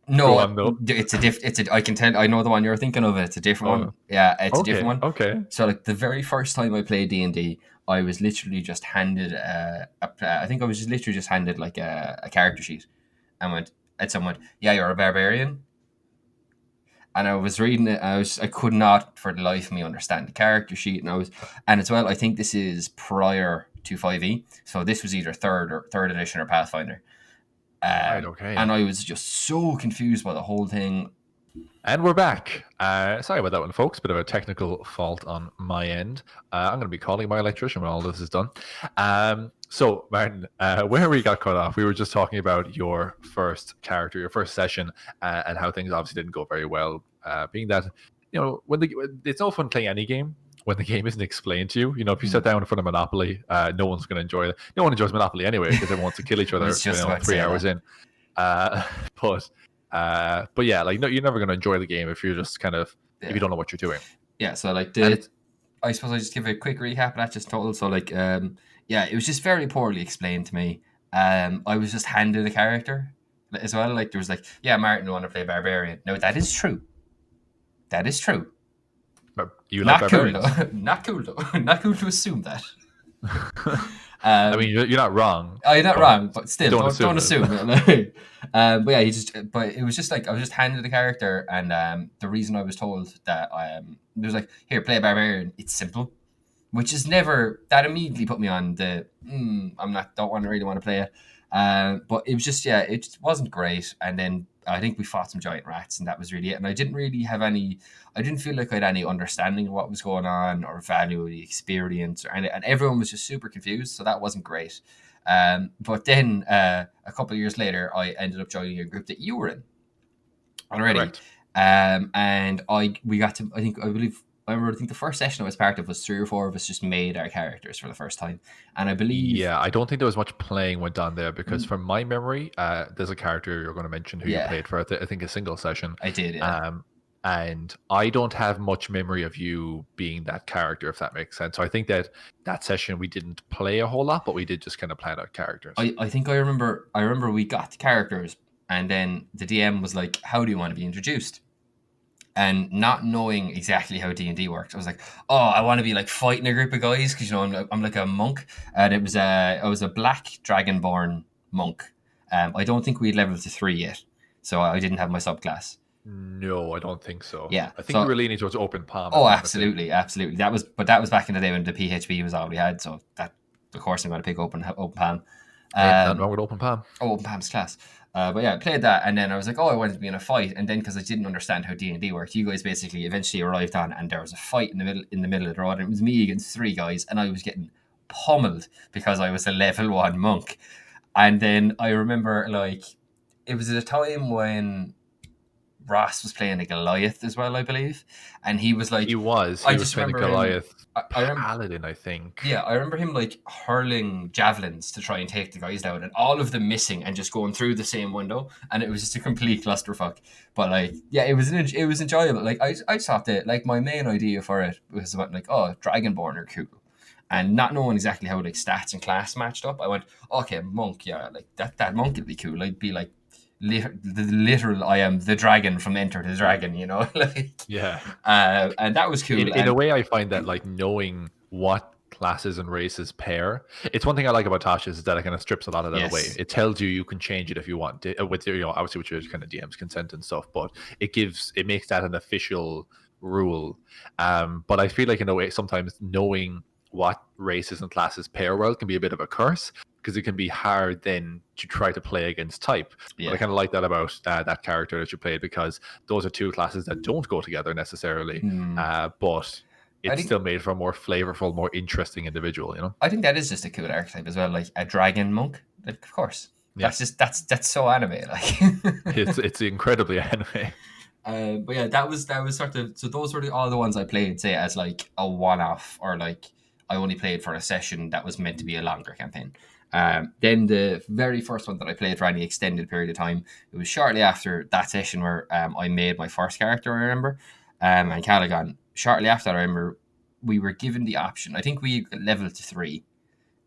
No, I can tell. I know the one you're thinking of. It's a different one. Yeah, it's a different one. Okay. So like the very first time I played D&D, I was literally just handed I think I was just literally just handed like a character sheet, and someone went, "Yeah, you're a barbarian." And I was reading it. I could not for the life of me understand the character sheet, and as well, I think this is prior to 5e, so this was either third edition or Pathfinder. Right. Okay. And I was just so confused by the whole thing. And we're back. Sorry about that one, folks. Bit of a technical fault on my end. I'm going to be calling my electrician when all this is done. So, Martin, where we got cut off, we were just talking about your first character, your first session, and how things obviously didn't go very well. Being that, it's no fun playing any game when the game isn't explained to you. If you sit down in front of Monopoly, no one's going to enjoy it. No one enjoys Monopoly anyway because everyone wants to kill each other 3 hours in. But yeah, like, no, you're never going to enjoy the game if you're just kind of if you don't know what you're doing. Yeah, so like I suppose I just give a quick recap of that just total. So like it was just very poorly explained to me. I was just handed a character. as well. Like there was like, yeah, Martin want to play barbarian. No, that is true. That is true. But you like Not cool barbarians. though. Not cool though. Not cool to assume that. I mean, you're not wrong. Oh, you're not wrong, but still, don't assume assume. it. But yeah, but it was just like I was just handed a character, and the reason I was told that it was like, here, play a barbarian. It's simple, which is never that immediately put me on the don't really want to play it. But it was just it just wasn't great, and then I think we fought some giant rats, and that was really it. And I didn't really have any. I didn't feel like I had any understanding of what was going on or value of the experience, and everyone was just super confused. So that wasn't great. But then a couple of years later, I ended up joining a group that you were in already. Correct. And we got to, I think the first session I was part of was 3 or 4 of us just made our characters for the first time. And I believe... Yeah, I don't think there was much playing went on there because from my memory, there's a character you're going to mention who you played for, I think, a single session. I did, yeah. And I don't have much memory of you being that character, if that makes sense. So I think that session we didn't play a whole lot, but we did just kind of plan out characters. I think I remember we got the characters, and then the DM was like, how do you want to be introduced? And not knowing exactly how D&D works, I was like, oh, I want to be like fighting a group of guys because, you know, I'm like a monk. And I was a black dragonborn monk. I don't think we'd leveled to 3 yet, so I didn't have my subclass. No, I don't think so. Yeah, I think we're leaning towards open palm. Oh, absolutely. That was back in the day when the PHP was all we had. So that, of course, I'm going to pick open palm. Nothing wrong with open palm. Oh, open palm's class. But yeah, I played that, and then I was like, oh, I wanted to be in a fight, and then because I didn't understand how D&D worked, you guys basically eventually arrived on, and there was a fight in the middle of the road, and it was me against 3 guys, and I was getting pummeled because I was a level 1 monk. And then I remember, like, it was at a time when Ross was playing a Goliath as well, I believe, and he was like, he was playing a Goliath paladin, I think. Yeah, I remember him like hurling javelins to try and take the guys down, and all of them missing and just going through the same window, and it was just a complete clusterfuck. But like, yeah, it was enjoyable. Like I thought that, like, my main idea for it was about like, oh, Dragonborn are cool. And not knowing exactly how like stats and class matched up, I went, okay, monk, yeah, like that monk would be cool. I'd be like the literal, I am the dragon from Enter the Dragon, you know. Like, yeah. And that was cool. In a way, I find that like knowing what classes and races pair, it's one thing I like about Tasha is that it kind of strips a lot of that away. It tells you can change it if you want with your, you know, obviously with your kind of DM's consent and stuff, but it makes that an official rule. But I feel like in a way sometimes knowing what races and classes pair well can be a bit of a curse, because it can be hard then to try to play against type. Yeah. But I kind of like that about that character that you played, because those are 2 classes that don't go together necessarily, but it's still made for a more flavorful, more interesting individual, you know? I think that is just a cool archetype as well, like a dragon monk. Like, of course. Yeah. That's so anime. Like it's incredibly anime. But yeah, that was sort of, so those were all the ones I played, say, as like a one-off, or like I only played for a session that was meant to be a longer campaign. Then the very first one that I played for any extended period of time, it was shortly after that session where I made my first character, I remember, and Callaghan. Shortly after that, I remember we were given the option. I think we leveled to 3,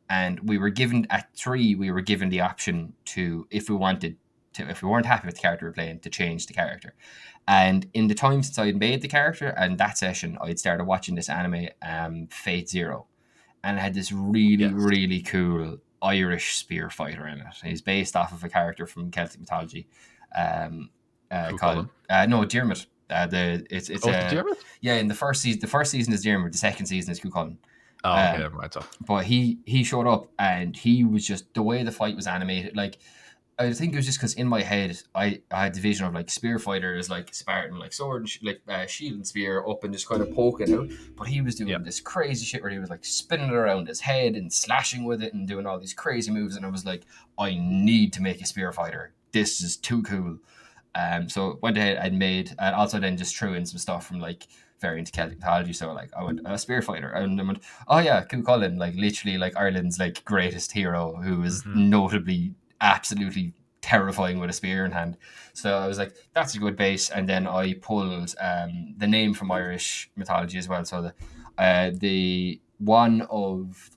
and we were given at 3. We were given the option to, if we weren't happy with the character we were playing, to change the character. And in the time since I had made the character and that session, I'd started watching this anime, Fate Zero, and it had this really cool Irish spear fighter in it. He's based off of a character from Celtic mythology, called Diarmid. Diarmid? Yeah, in the first season is Diarmid, the second season is Cuchulainn. Oh, okay, never mind. So. But he showed up, and he was just, the way the fight was animated, like, I think it was just because in my head I had the vision of like spear fighters, like Spartan, like sword, and shield and spear up and just kind of poking out. But he was doing this crazy shit where he was like spinning it around his head and slashing with it and doing all these crazy moves. And I was like, I need to make a spear fighter. This is too cool. So went ahead and made, and also then just threw in some stuff from like variant Celtic mythology. So like I went a spear fighter, and I went, oh yeah, Cuchulainn, like literally like Ireland's like greatest hero, who is notably absolutely terrifying with a spear in hand. So I was like, that's a good base. And then I pulled the name from Irish mythology as well. So the one of,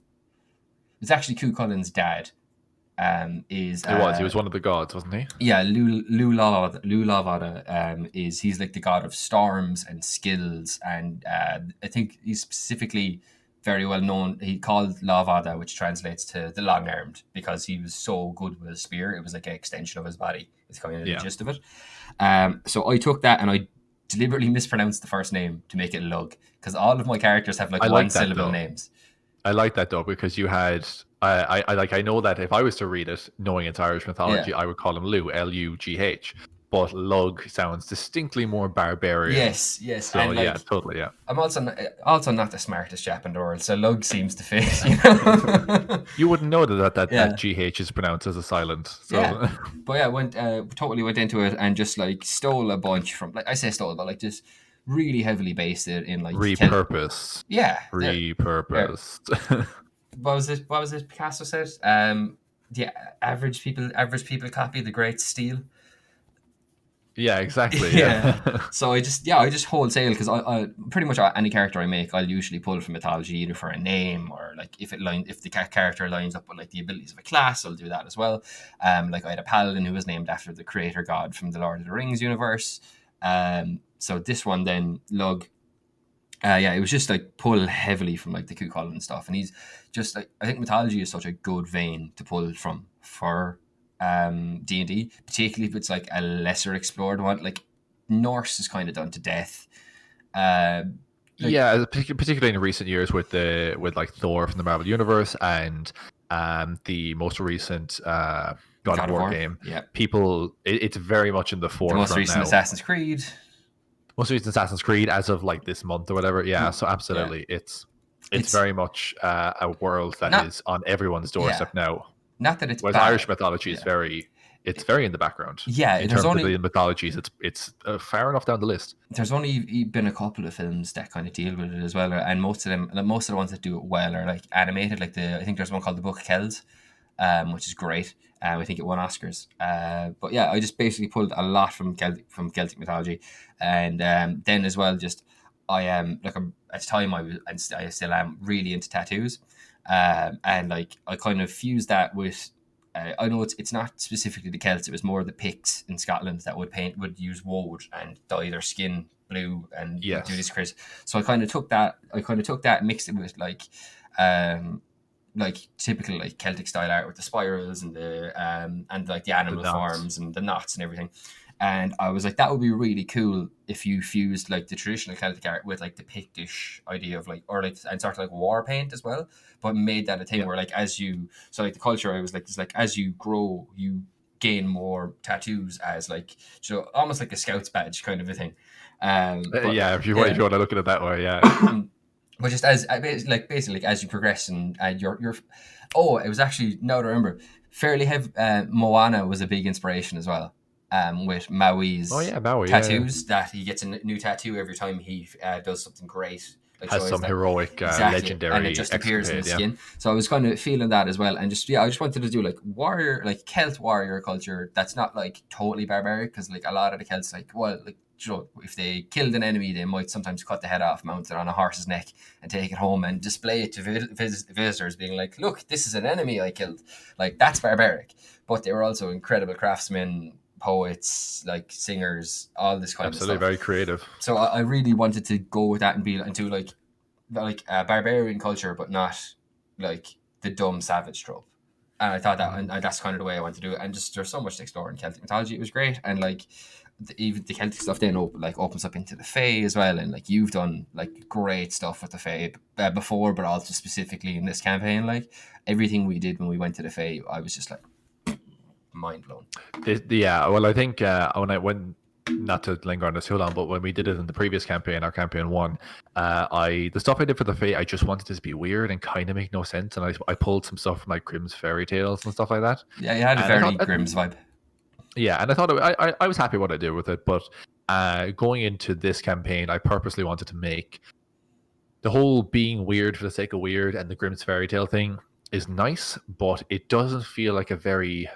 it's actually Cuchulainn's dad, is He was one of the gods, wasn't he? yeah, Lulavada he's like the god of storms and skills, and I think he's specifically very well known. He called Lavada, which translates to the long armed, because he was so good with a spear. It was like an extension of his body. It's kind of the gist of it. So I took that and I deliberately mispronounced the first name to make it Lug, because all of my characters have like one syllable names. I like that though, because you had I know that if I was to read it, knowing it's Irish mythology, I would call him Lugh, Lugh. But Lug sounds distinctly more barbarian. Yes. So and, like, totally, yeah. I'm also not the smartest chap in the world, so Lug seems to fit. You know? You wouldn't know that GH is pronounced as a silent. So. Yeah, but yeah, totally went into it and just like stole a bunch from, like, I say stole, but like just really heavily based it in like repurposed. Repurposed. What was it Picasso said? The average people copy, the great steal. Yeah, exactly. Yeah. So I just wholesale, because I pretty much any character I make, I'll usually pull from mythology, either for a name or like if the character lines up with like the abilities of a class, I'll do that as well. Like I had a paladin who was named after the creator god from the Lord of the Rings universe. So this one then, Lug, it was just like pull heavily from like the Cuchulainn and stuff, and he's just like, I think mythology is such a good vein to pull from for D&D, particularly if it's like a lesser explored one. Like Norse is kind of done to death. Particularly in recent years with like Thor from the Marvel Universe and the most recent God of War game. Yeah, people, it's very much in the forefront. The most recent Assassin's Creed as of like this month or whatever. Yeah, so absolutely, it's very much a world that is on everyone's doorstep now. Not that it's whereas bad. Irish mythology is very in the background. Yeah, in terms of the mythologies, it's far enough down the list. There's only been a couple of films that kind of deal with it as well, and most of the ones that do it well are like animated. Like I think there's one called The Book of Kells, which is great. I think it won Oscars. But yeah, I just basically pulled a lot from Celtic mythology, and then as well, just I am at the time I still am really into tattoos, and like I kind of fused that with. I know it's not specifically the Celts; it was more the Picts in Scotland that would use woad and dye their skin blue and do this crazy. So I kind of took that. And mixed it with like typical like Celtic style art with the spirals and the like the animal forms and the knots and everything. And I was like, that would be really cool if you fused like the traditional Celtic art with like the Pictish idea of like, or like, and sort of like war paint as well, but made that a thing where like the culture, I was like, it's like as you grow, you gain more tattoos as like, so almost like a Scouts badge kind of a thing. If you want to look at it that way, yeah. But just as basically as you progress and you're it was actually, now that I remember, fairly heavy. Moana was a big inspiration as well. With Maui's tattoos, that he gets a new tattoo every time he does something great. Like, has some heroic, legendary, and it just appears in the skin. So I was kind of feeling that as well, and just I just wanted to do like warrior, like Celt warrior culture that's not like totally barbaric, because like a lot of the Celts, like, well, like, you know, if they killed an enemy, they might sometimes cut the head off, mount it on a horse's neck, and take it home and display it to visitors, being like, look, this is an enemy I killed. Like, that's barbaric. But they were also incredible craftsmen, poets, like singers, all this kind of stuff. Absolutely, very creative. So I really wanted to go with that and be into like a barbarian culture, but not like the dumb savage trope. And I thought that, and that's kind of the way I want to do it. And just there's so much to explore in Celtic mythology. It was great, and like even the Celtic stuff then opens up into the Fae as well. And like you've done like great stuff with the Fae before, but also specifically in this campaign. Like everything we did when we went to the Fae, I was just like mind blown. Well, I think when not to linger on this too long, but when we did it in the previous campaign, our campaign 1, the stuff I did for the Fae, I just wanted it to be weird and kind of make no sense, and I pulled some stuff from like Grimm's fairy tales and stuff like that. Yeah, you had a very Grimm's vibe. Yeah, and I thought I was happy what I did with it, but going into this campaign, I purposely wanted to make the whole being weird for the sake of weird, and the Grimm's fairy tale thing is nice, but it doesn't feel like a very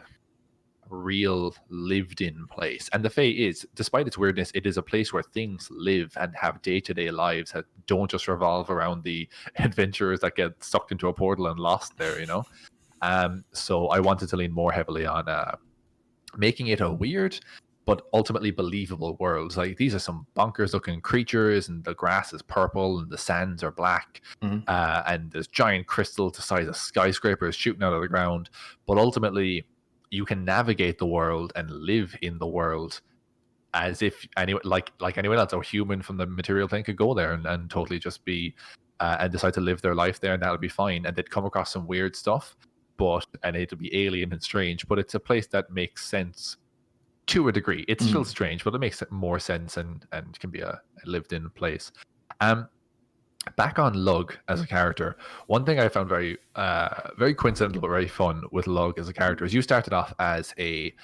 real lived in place. And the Fae is, despite its weirdness, it is a place where things live and have day-to-day lives that don't just revolve around the adventurers that get sucked into a portal and lost there, you know. So I wanted to lean more heavily on making it a weird but ultimately believable world. Like, these are some bonkers looking creatures, and the grass is purple and the sands are black, and there's giant crystals the size of skyscrapers shooting out of the ground. But ultimately, you can navigate the world and live in the world as if like anyone else, a human from the material plane could go there and totally just be and decide to live their life there, and that'll be fine. And they'd come across some weird stuff, and it'll be alien and strange, but it's a place that makes sense to a degree. It's still strange, but it makes more sense and can be a lived in place. Back on Lug as a character, one thing I found very coincidental but very fun with Lug as a character is you started off as a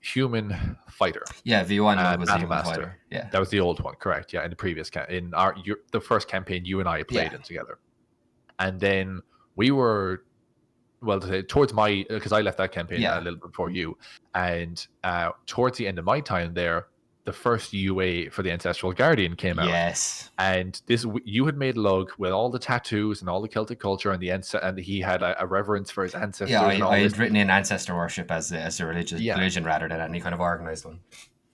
human fighter. Yeah, V1 was the human master. fighter. Yeah, that was the old one, correct? Yeah, in the previous the first campaign you and I played in together, and then we were towards my, because I left that campaign a little bit before you, and towards the end of my time there, the first UA for the Ancestral Guardian came out. Yes. And you had made Lug with all the tattoos and all the Celtic culture, and he had a reverence for his ancestors. Yeah, I had written in ancestor worship as a religion rather than any kind of organized one.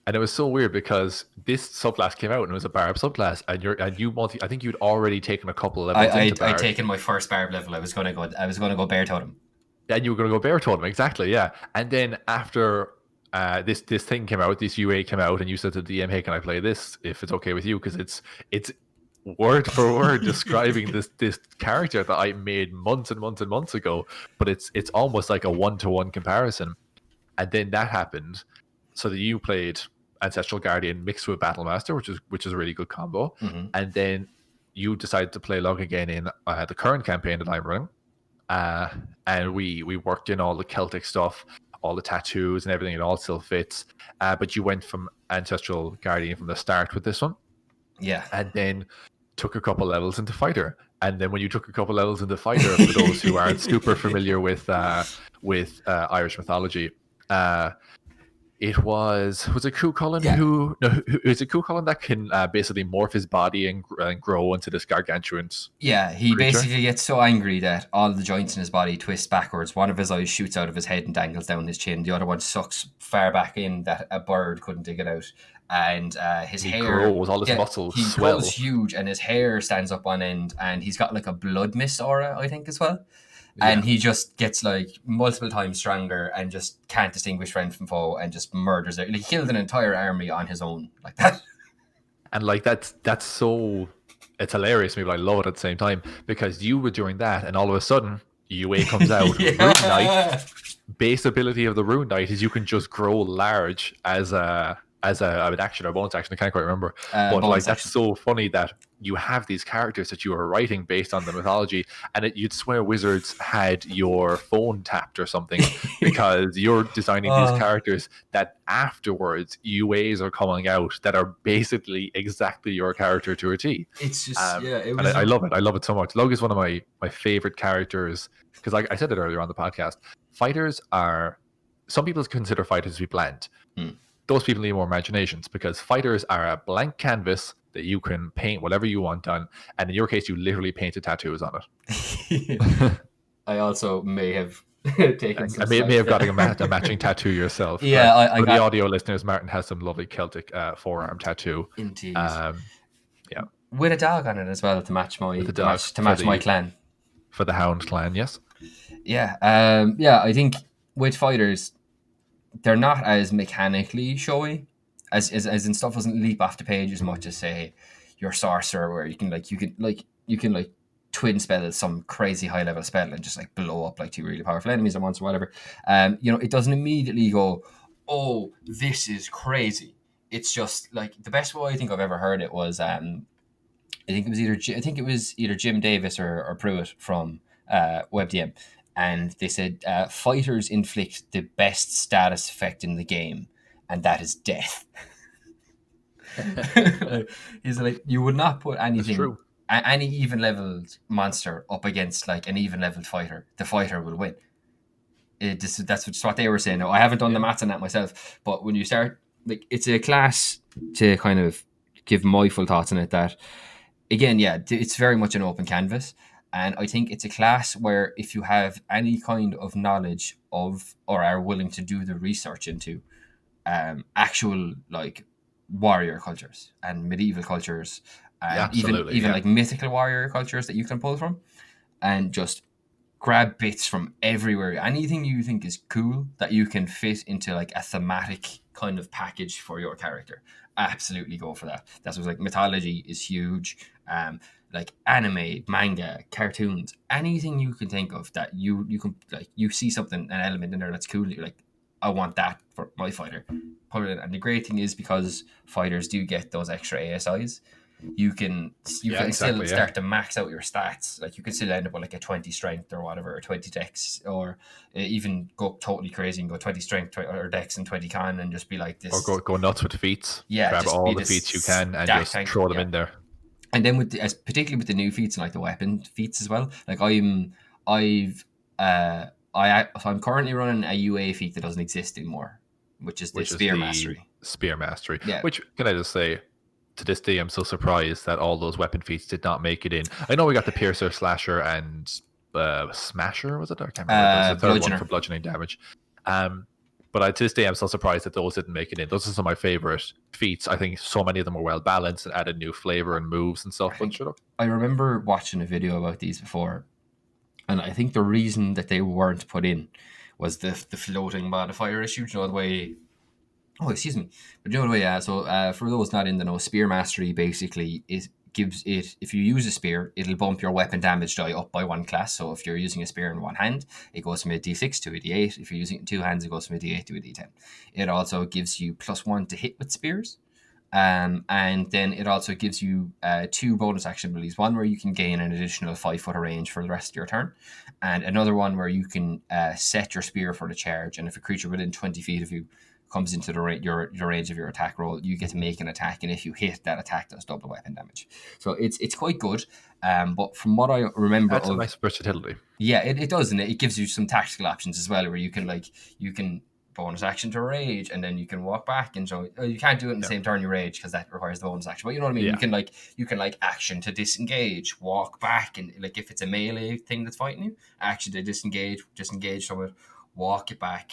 And it was so weird because this subclass came out and it was a Barb subclass, and I think you'd already taken a couple of levels. I'd taken my first Barb level. I was going to go Bear Totem. And you were going to go Bear Totem, exactly, yeah. And then after this thing came out, this UA came out, and you said to the DM, "Hey, can I play this if it's okay with you?" Because it's word for word describing this character that I made months and months and months ago, but it's almost like a 1-to-1 comparison. And then that happened, so that you played Ancestral Guardian mixed with Battlemaster, which is a really good combo. And then you decided to play Lug again in the current campaign that I'm running, and we worked in all the Celtic stuff, all the tattoos and everything. It all still fits, but you went from Ancestral Guardian from the start with this one, and then took a couple levels into Fighter. And then when you took a couple levels into Fighter, for those who aren't super familiar with Irish mythology, it was it Cuchulainn is it Cuchulainn that can basically morph his body and grow into this gargantuan he creature? Basically gets so angry that all the joints in his body twist backwards. One of his eyes shoots out of his head and dangles down his chin. The other one sucks far back in that a bird couldn't dig it out. And his hair grows, all his muscles swell. He grows huge, and his hair stands up on end, and he's got like a blood mist aura, I think, as well. And he just gets like multiple times stronger and just can't distinguish friend from foe and just murders it. Like, he killed an entire army on his own like that. And like that's so, it's hilarious to me, but I love it at the same time, because you were doing that and all of a sudden UA comes out. Rune Knight, base ability of the Rune Knight is you can just grow large as an action or bonus action. I can't quite remember, but like that's so funny that you have these characters that you are writing based on the mythology, and you'd swear Wizards had your phone tapped or something because you're designing these characters that afterwards UAs are coming out that are basically exactly your character to a T. It's just I love it. I love it so much. Lug is one of my favorite characters because, like I said it earlier on the podcast, fighters are, some people consider fighters to be bland. Those people need more imaginations, because fighters are a blank canvas that you can paint whatever you want on, and in your case you literally painted tattoos on it. I also may have taken some may have got a matching tattoo yourself. For the audio listeners, Martin has some lovely Celtic forearm tattoo. Indeed. With a dog on it as well to match my clan. For the Hound clan, yes. I think with fighters, they're not as mechanically showy as in stuff doesn't leap off the page as much as, say, your sorcerer, where you can twin spell some crazy high level spell and just like blow up like two really powerful enemies at once or whatever. It doesn't immediately go, oh, this is crazy. It's just like, the best way I think I've ever heard it was I think it was either Jim Davis or Pruitt from WebDM. And they said, fighters inflict the best status effect in the game, and that is death. He's like, you would not put anything, any even-leveled monster up against like an even-leveled fighter. The fighter will win. That's what they were saying. Now, I haven't done the maths on that myself, but when you start, like, it's a class, to kind of give my full thoughts on it, that, again, it's very much an open canvas. And I think it's a class where if you have any kind of knowledge of, or are willing to do the research into actual like warrior cultures and medieval cultures, Yeah, and absolutely. even Yeah. like mythical warrior cultures that you can pull from, and just grab bits from everywhere. Anything you think is cool that you can fit into like a thematic kind of package for your character, absolutely go for that. That's what's like mythology is huge. Like anime, manga, cartoons, anything you can think of that you can like, you see something, an element in there that's cool, you're like, I want that for my fighter. Put it in. And the great thing is, because fighters do get those extra ASIs, you can Yeah, still exactly. Yeah. start to max out your stats. Like you can still end up with like a 20 strength or whatever, or 20 dex, or even go totally crazy and go 20 strength or dex and 20 con and just be like this. Or go nuts with the feats. Yeah, Grab just all be the this feats you can and stack just tank. throw them Yeah. in there. And then with particularly with the new feats and like the weapon feats as well. Like I'm currently running a UA feat that doesn't exist anymore, which is the Spear Mastery. Spear Mastery. Yeah. Which, can I just say, to this day, I'm so surprised that all those weapon feats did not make it in. I know we got the Piercer, Slasher, and Smasher, was it? I can't remember. It was the third one for bludgeoning damage. But to this day, I'm so surprised that those didn't make it in. Those are some of my favorite feats. I think so many of them were well balanced and added new flavor and moves and stuff. I remember watching a video about these before, and I think the reason that they weren't put in was the floating modifier issue. You know, the way. Oh, excuse me. But you know the way, yeah. So for those not in the know, Spear Mastery basically gives it, if you use a spear, it'll bump your weapon damage die up by one class. So if you're using a spear in one hand, it goes from a d6 to a d8. If you're using it in two hands, it goes from a d8 to a d10. It also gives you +1 to hit with spears. And then it also gives you 2 bonus action abilities. One where you can gain an additional 5 foot of range for the rest of your turn, and another one where you can set your spear for the charge. And if a creature within 20 feet of you comes into the your range of your attack roll, you get to make an attack, and if you hit, that attack does double weapon damage. So it's quite good. But from what I remember, that's a nice versatility. Yeah, it does, and it gives you some tactical options as well, where you can bonus action to rage, and then you can walk back, and so you can't do it in the same turn you rage because that requires the bonus action. But you know what I mean? Yeah. You can action to disengage, walk back, and like if it's a melee thing that's fighting you, action to disengage from it, walk it back.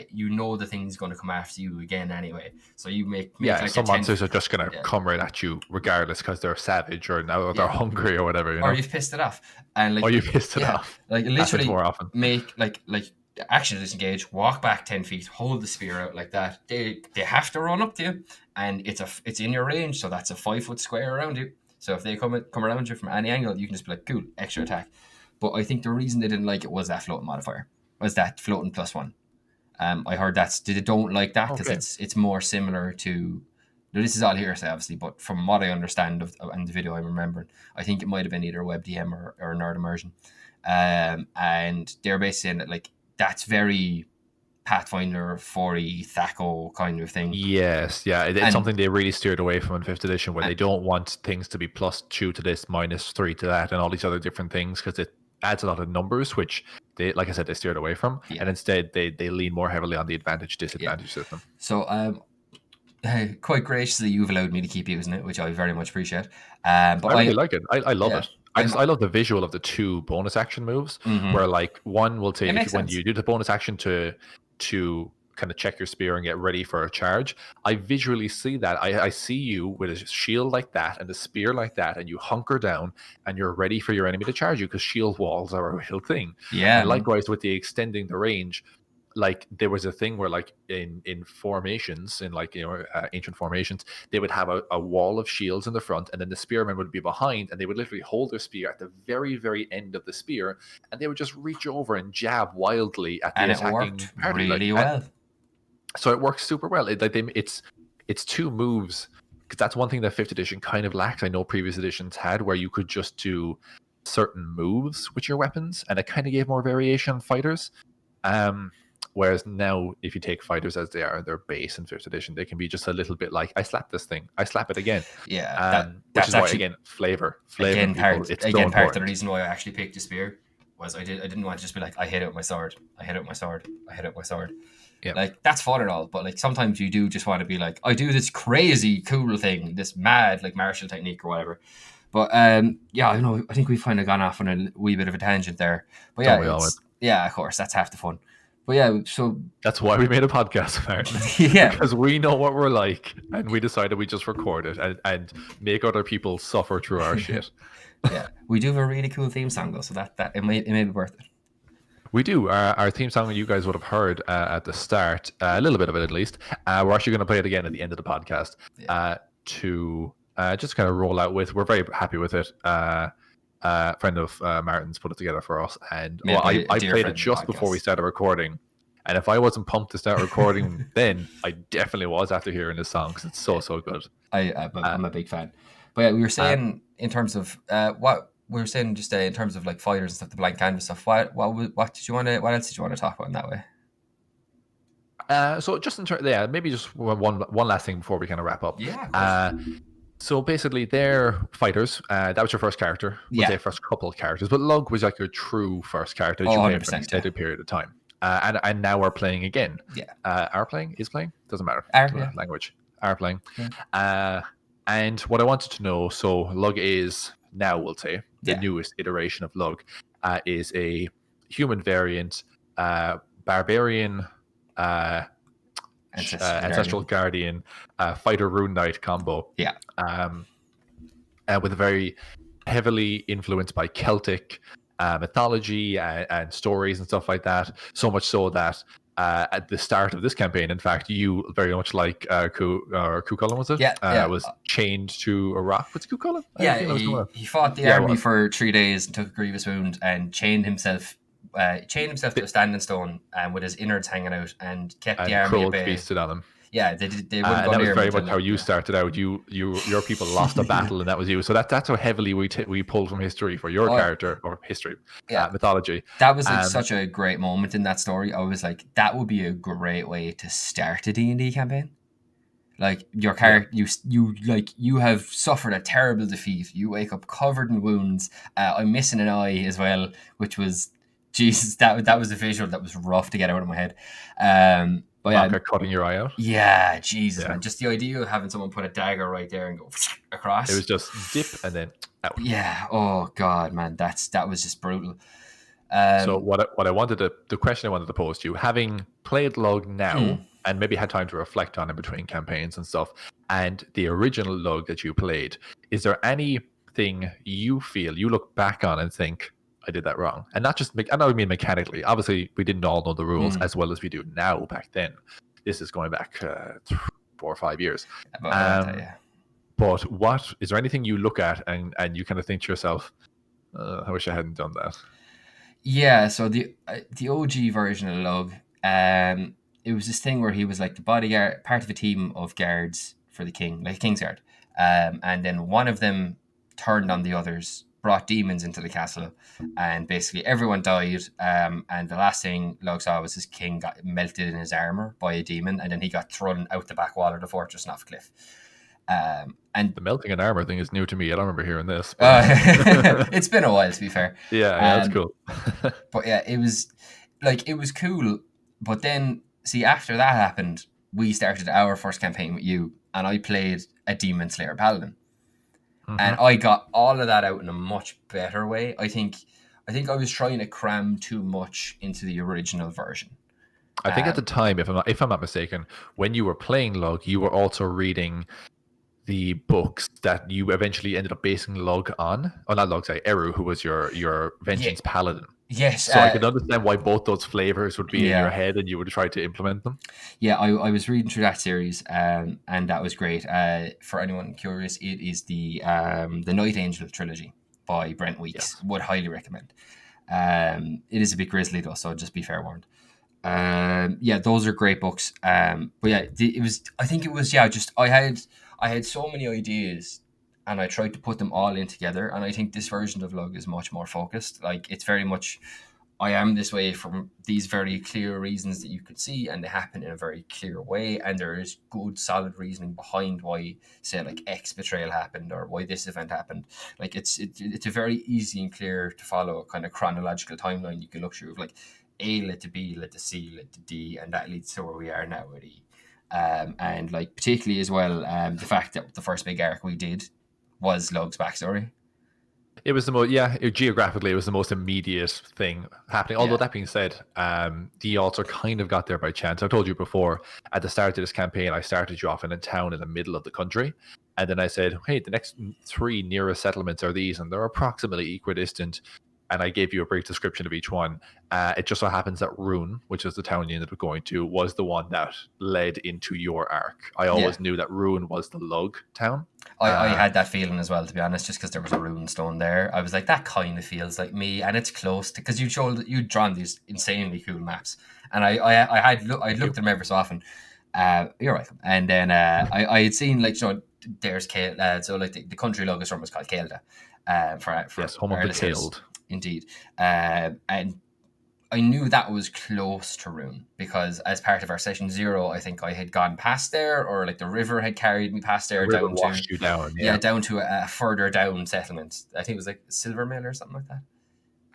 You know the thing's going to come after you again anyway, so you make like some monsters are just going to come right at you regardless because they're savage or now they're hungry or whatever, you know? Or you've pissed it off, and you've pissed it off. Like literally more often. Make like action to disengage, walk back 10 feet, hold the spear out like that. They have to run up to you, and it's in your range, so that's a 5 foot square around you. So if they come around you from any angle, you can just be like, cool, extra attack. But I think the reason they didn't like it was that floating modifier, was that floating +1. I heard they don't like that because it's more similar to. Now, this is all hearsay, obviously, but from what I understand in the video I'm remembering, I think it might have been either WebDM or Nerd Immersion, and they're basically saying that like that's very Pathfinder 40 Thaco kind of thing. Yes, yeah, it's something they really steered away from in 5th edition, where they don't want things to be +2 to this, -3 to that, and all these other different things, because it adds a lot of numbers, which they, like I said, they steered away from, and instead they lean more heavily on the advantage-disadvantage system. So quite graciously, you've allowed me to keep using it, which I very much appreciate. But I really like it. I love it. I love the visual of the 2 bonus action moves, where like one will take when you do the bonus action to kind of check your spear and get ready for a charge. I visually see that. I see you with a shield like that and a spear like that, and you hunker down and you're ready for your enemy to charge you, because shield walls are a real thing. Yeah. And likewise with the extending the range, like there was a thing where like in formations, in like, you know, ancient formations, they would have a wall of shields in the front, and then the spearmen would be behind, and they would literally hold their spear at the very, very end of the spear, and they would just reach over and jab wildly at the attacking party. Really well. So it works super well. It's 2 moves, because that's one thing that 5th edition kind of lacked. I know previous editions had, where you could just do certain moves with your weapons, and it kind of gave more variation on fighters. Whereas now, if you take fighters as they are, their base in 5th edition, they can be just a little bit like, I slap this thing, I slap it again. Yeah, which is why, again, flavor. Again, part of the reason why I actually picked a spear was I didn't want to just be like, I hit it with my sword, I hit it with my sword, I hit it with my sword. Yeah. Like, that's fun and all, but like sometimes you do just want to be like, I do this crazy cool thing, this mad like martial technique or whatever. But yeah, I know. I think we've kind of gone off on a wee bit of a tangent there. But yeah, Don't we always? yeah, of course, that's half the fun. But yeah, so That's why we made a podcast, apparently. yeah, Because we know what we're like, and we decided we just record it and make other people suffer through our shit. yeah, we do have a really cool theme song though, so that it may be worth it. We do. Our theme song you guys would have heard at the start, a little bit of it at least. We're actually going to play it again at the end of the podcast to just kind of roll out with. We're very happy with it. Friend of Martin's put it together for us, and I played it just before we started recording. And if I wasn't pumped to start recording, then I definitely was after hearing this song because it's so good. I'm a big fan. But yeah, we were saying in terms of what we were saying just in terms of like fighters and stuff, the blank canvas stuff. What else did you want to talk about in that way? So just in terms, maybe just one last thing before we kind of wrap up. Yeah. So basically, they're fighters. That was your first character. Say first couple of characters, but Lug was like your true first character that you played for an extended period of time. And now we're playing again. Yeah. Are playing? Is playing? Doesn't matter. Language. Are playing. Yeah. And what I wanted to know, so Lug is now, we'll say, the newest iteration of Lug, is a human variant, barbarian, ancestral guardian, fighter rune knight combo. Yeah. With a very heavily influenced by Celtic mythology and stories and stuff like that. So much so that at the start of this campaign, in fact, you very much like Cuchulainn, was it? Was chained to a rock. What's Cuchulainn? Yeah, he fought the army for 3 days and took a grievous wound and chained himself to a standing stone with his innards hanging out and kept the army at bay. Feasted on him. Yeah, they wouldn't go and that near was very much him. how you started out. Your people lost a battle, and that was you. So that's how heavily we pulled from history for your character or history, mythology. That was like such a great moment in that story. I was like, that would be a great way to start a D&D campaign. Like your character, you have suffered a terrible defeat. You wake up covered in wounds. I'm missing an eye as well, which was Jesus. That was a visual that was rough to get out of my head. But yeah, cutting your eye out. Yeah, Jesus, man. Just the idea of having someone put a dagger right there and go across. It was just dip and then out. Yeah. Oh God, man, that was just brutal. So what I wanted the question I wanted to pose to you, having played Lug now and maybe had time to reflect on it between campaigns and stuff, and the original Lug that you played, is there anything you feel you look back on and think, I did that wrong? And not just, I don't mean mechanically. Obviously, we didn't all know the rules as well as we do now back then. This is going back 4 or 5 years. But what is there anything you look at and you kind of think to yourself, I wish I hadn't done that? Yeah, so the OG version of Lug, it was this thing where he was like the bodyguard, part of a team of guards for the king, like a king's guard. And then one of them turned on the others, brought demons into the castle, and basically everyone died. And the last thing Lug saw was his king got melted in his armor by a demon, and then he got thrown out the back wall of the fortress and off a cliff. And the melting an armor thing is new to me. I don't remember hearing this. It's been a while, to be fair. Yeah, that's cool. But yeah, it was cool. But then, see, after that happened, we started our first campaign with you, and I played a Demon Slayer Paladin. And I got all of that out in a much better way. I think I was trying to cram too much into the original version. I think at the time, if I'm not mistaken, when you were playing Lug, you were also reading the books that you eventually ended up basing Lug on. Oh, not Lug, sorry, Eru, who was your Vengeance Paladin. Yes. So I could understand why both those flavors would be in your head and you would try to implement them. Yeah, I was reading through that series, and that was great. For anyone curious, it is the Night Angel trilogy by Brent Weeks. Yes. Would highly recommend. It is a bit grisly though, so just be fair warned. Those are great books. But yeah, I think it was just I had so many ideas, and I tried to put them all in together. And I think this version of Lug is much more focused. Like, it's very much, I am this way from these very clear reasons that you could see, and they happen in a very clear way. And there is good, solid reasoning behind why, say, like X betrayal happened or why this event happened. Like, it's a very easy and clear to follow kind of chronological timeline you can look through of like A led to B, led to C, led to D, and that leads to where we are now with E. And like particularly as well, the fact that the first big arc we did was Lug's backstory. It was the most, geographically, it was the most immediate thing happening. Although that being said, the altar kind of got there by chance. I told you before, at the start of this campaign, I started you off in a town in the middle of the country. And then I said, hey, the next 3 nearest settlements are these, and they're approximately equidistant. And I gave you a brief description of each one. It just so happens that Rune, which is the town you ended up going to, was the one that led into your arc. I always knew that Rune was the lug town. I had that feeling as well, to be honest, just because there was a rune stone there. I was like, that kind of feels like me, and it's close to, because you'd drawn these insanely cool maps, and I'd looked at them ever so often. You're welcome. And then I had seen, like, there's Kale, so like the country Logos from was called Kelda, for yes, home of the Killed. Indeed. And I knew that was close to Rune, because as part of our session 0, I think I had gone past there, or like the river had carried me past there, down to a further down settlement. I think it was like Silver Mill or something like that.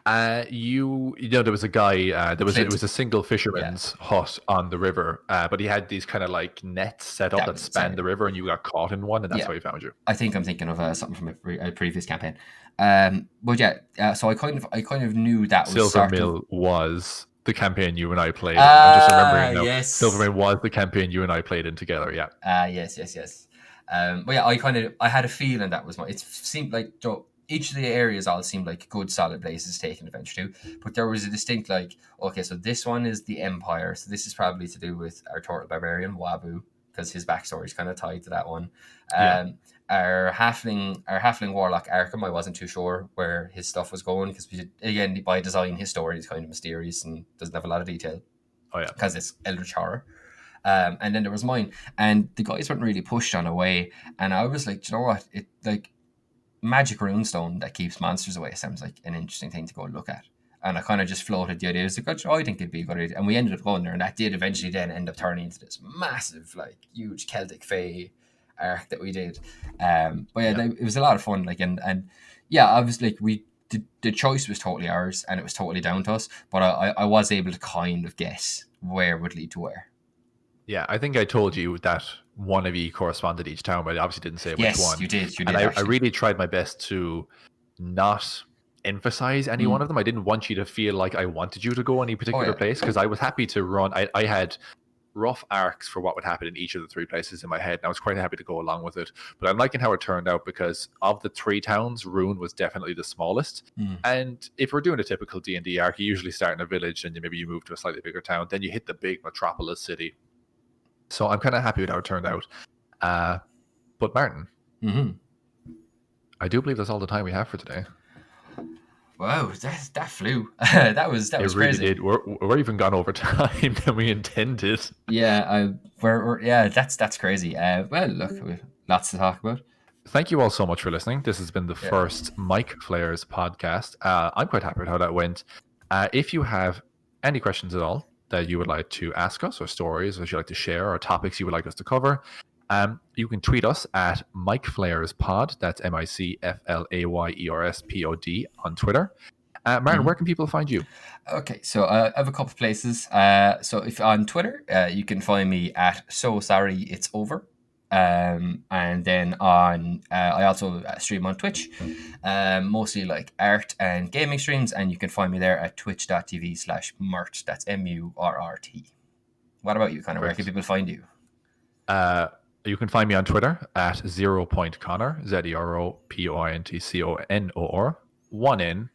There was a guy. It was a single fisherman's hut on the river, but he had these kind of like nets set up that spanned the river, and you got caught in one, and that's how he found you. I think I'm thinking of something from a previous campaign. But so I kind of knew that was Silver Mill was the campaign you and I played in. I'm just remembering now. Yes. Silver Mill was the campaign you and I played in together. Yeah. Yes. But yeah, I had a feeling that was it seemed like each of the areas all seemed like good solid places to take an adventure to, but there was a distinct like, okay, so this one is the Empire, so this is probably to do with our Turtle Barbarian Wabu, because his backstory is kind of tied to that one. Our halfling Warlock Arkham, I wasn't too sure where his stuff was going, because again, by design, his story is kind of mysterious and doesn't have a lot of detail. Because it's Eldritch Horror. And then there was mine, and the guys weren't really pushed on away, and I was like, you know what, it like magic runestone that keeps monsters away sounds like an interesting thing to go look at. And I kind of just floated the idea. I was like, I think it'd be a good idea. And we ended up going there, and that did eventually then end up turning into this massive, like, huge Celtic Fae arc that we did. But it was a lot of fun. Like, and yeah, I was like, the choice was totally ours, and it was totally down to us. But I was able to kind of guess where would lead to where. Yeah, I think I told you that one of you corresponded each town, but I obviously didn't say which one. Yes, you did. And I really tried my best to not emphasize any one of them. I didn't want you to feel like I wanted you to go any particular place, because I was happy to run. I had rough arcs for what would happen in each of the 3 places in my head, and I was quite happy to go along with it. But I'm liking how it turned out, because of the 3 towns, Rune was definitely the smallest. And if we're doing a typical D&D arc, you usually start in a village, and maybe you move to a slightly bigger town, then you hit the big metropolis city. So I'm kind of happy with how it turned out. But Martin, I do believe that's all the time we have for today. Wow, that flew. that was it really crazy. Did. We're even gone over time than we intended. Yeah, that's crazy. Well, look, we've lots to talk about. Thank you all so much for listening. This has been the first MicFlayers podcast. I'm quite happy with how that went. If you have any questions at all that you would like to ask us, or stories that you'd like to share, or topics you would like us to cover, you can tweet us at MicFlayerspod. That's MicFlayerspod on Twitter. Martin, where can people find you? Okay, so I have a couple of places. So if on Twitter, you can find me at So Sorry It's Over. And then on I also stream on Twitch, mostly like art and gaming streams, and you can find me there at twitch.tv/Murt. That's MURRT. What about you, Conor? Where can people find you? You can find me on Twitter at 0.Conor, ZEROPOINTCONOR, 1 N.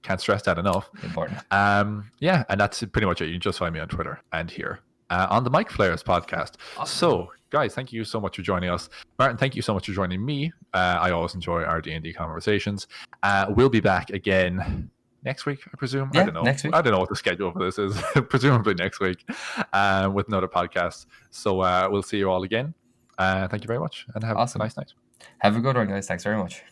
Can't stress that enough. Important. And that's pretty much it. You can just find me on Twitter and here on the MicFlayers podcast. Awesome. So, guys, thank you so much for joining us. Martin, thank you so much for joining me. I always enjoy our D&D conversations. We'll be back again next week, I presume. Yeah, I don't know. Next week. I don't know what the schedule for this is. Presumably next week with another podcast. So we'll see you all again. Thank you very much, and have a nice night. Have a good one, guys. Thanks very much.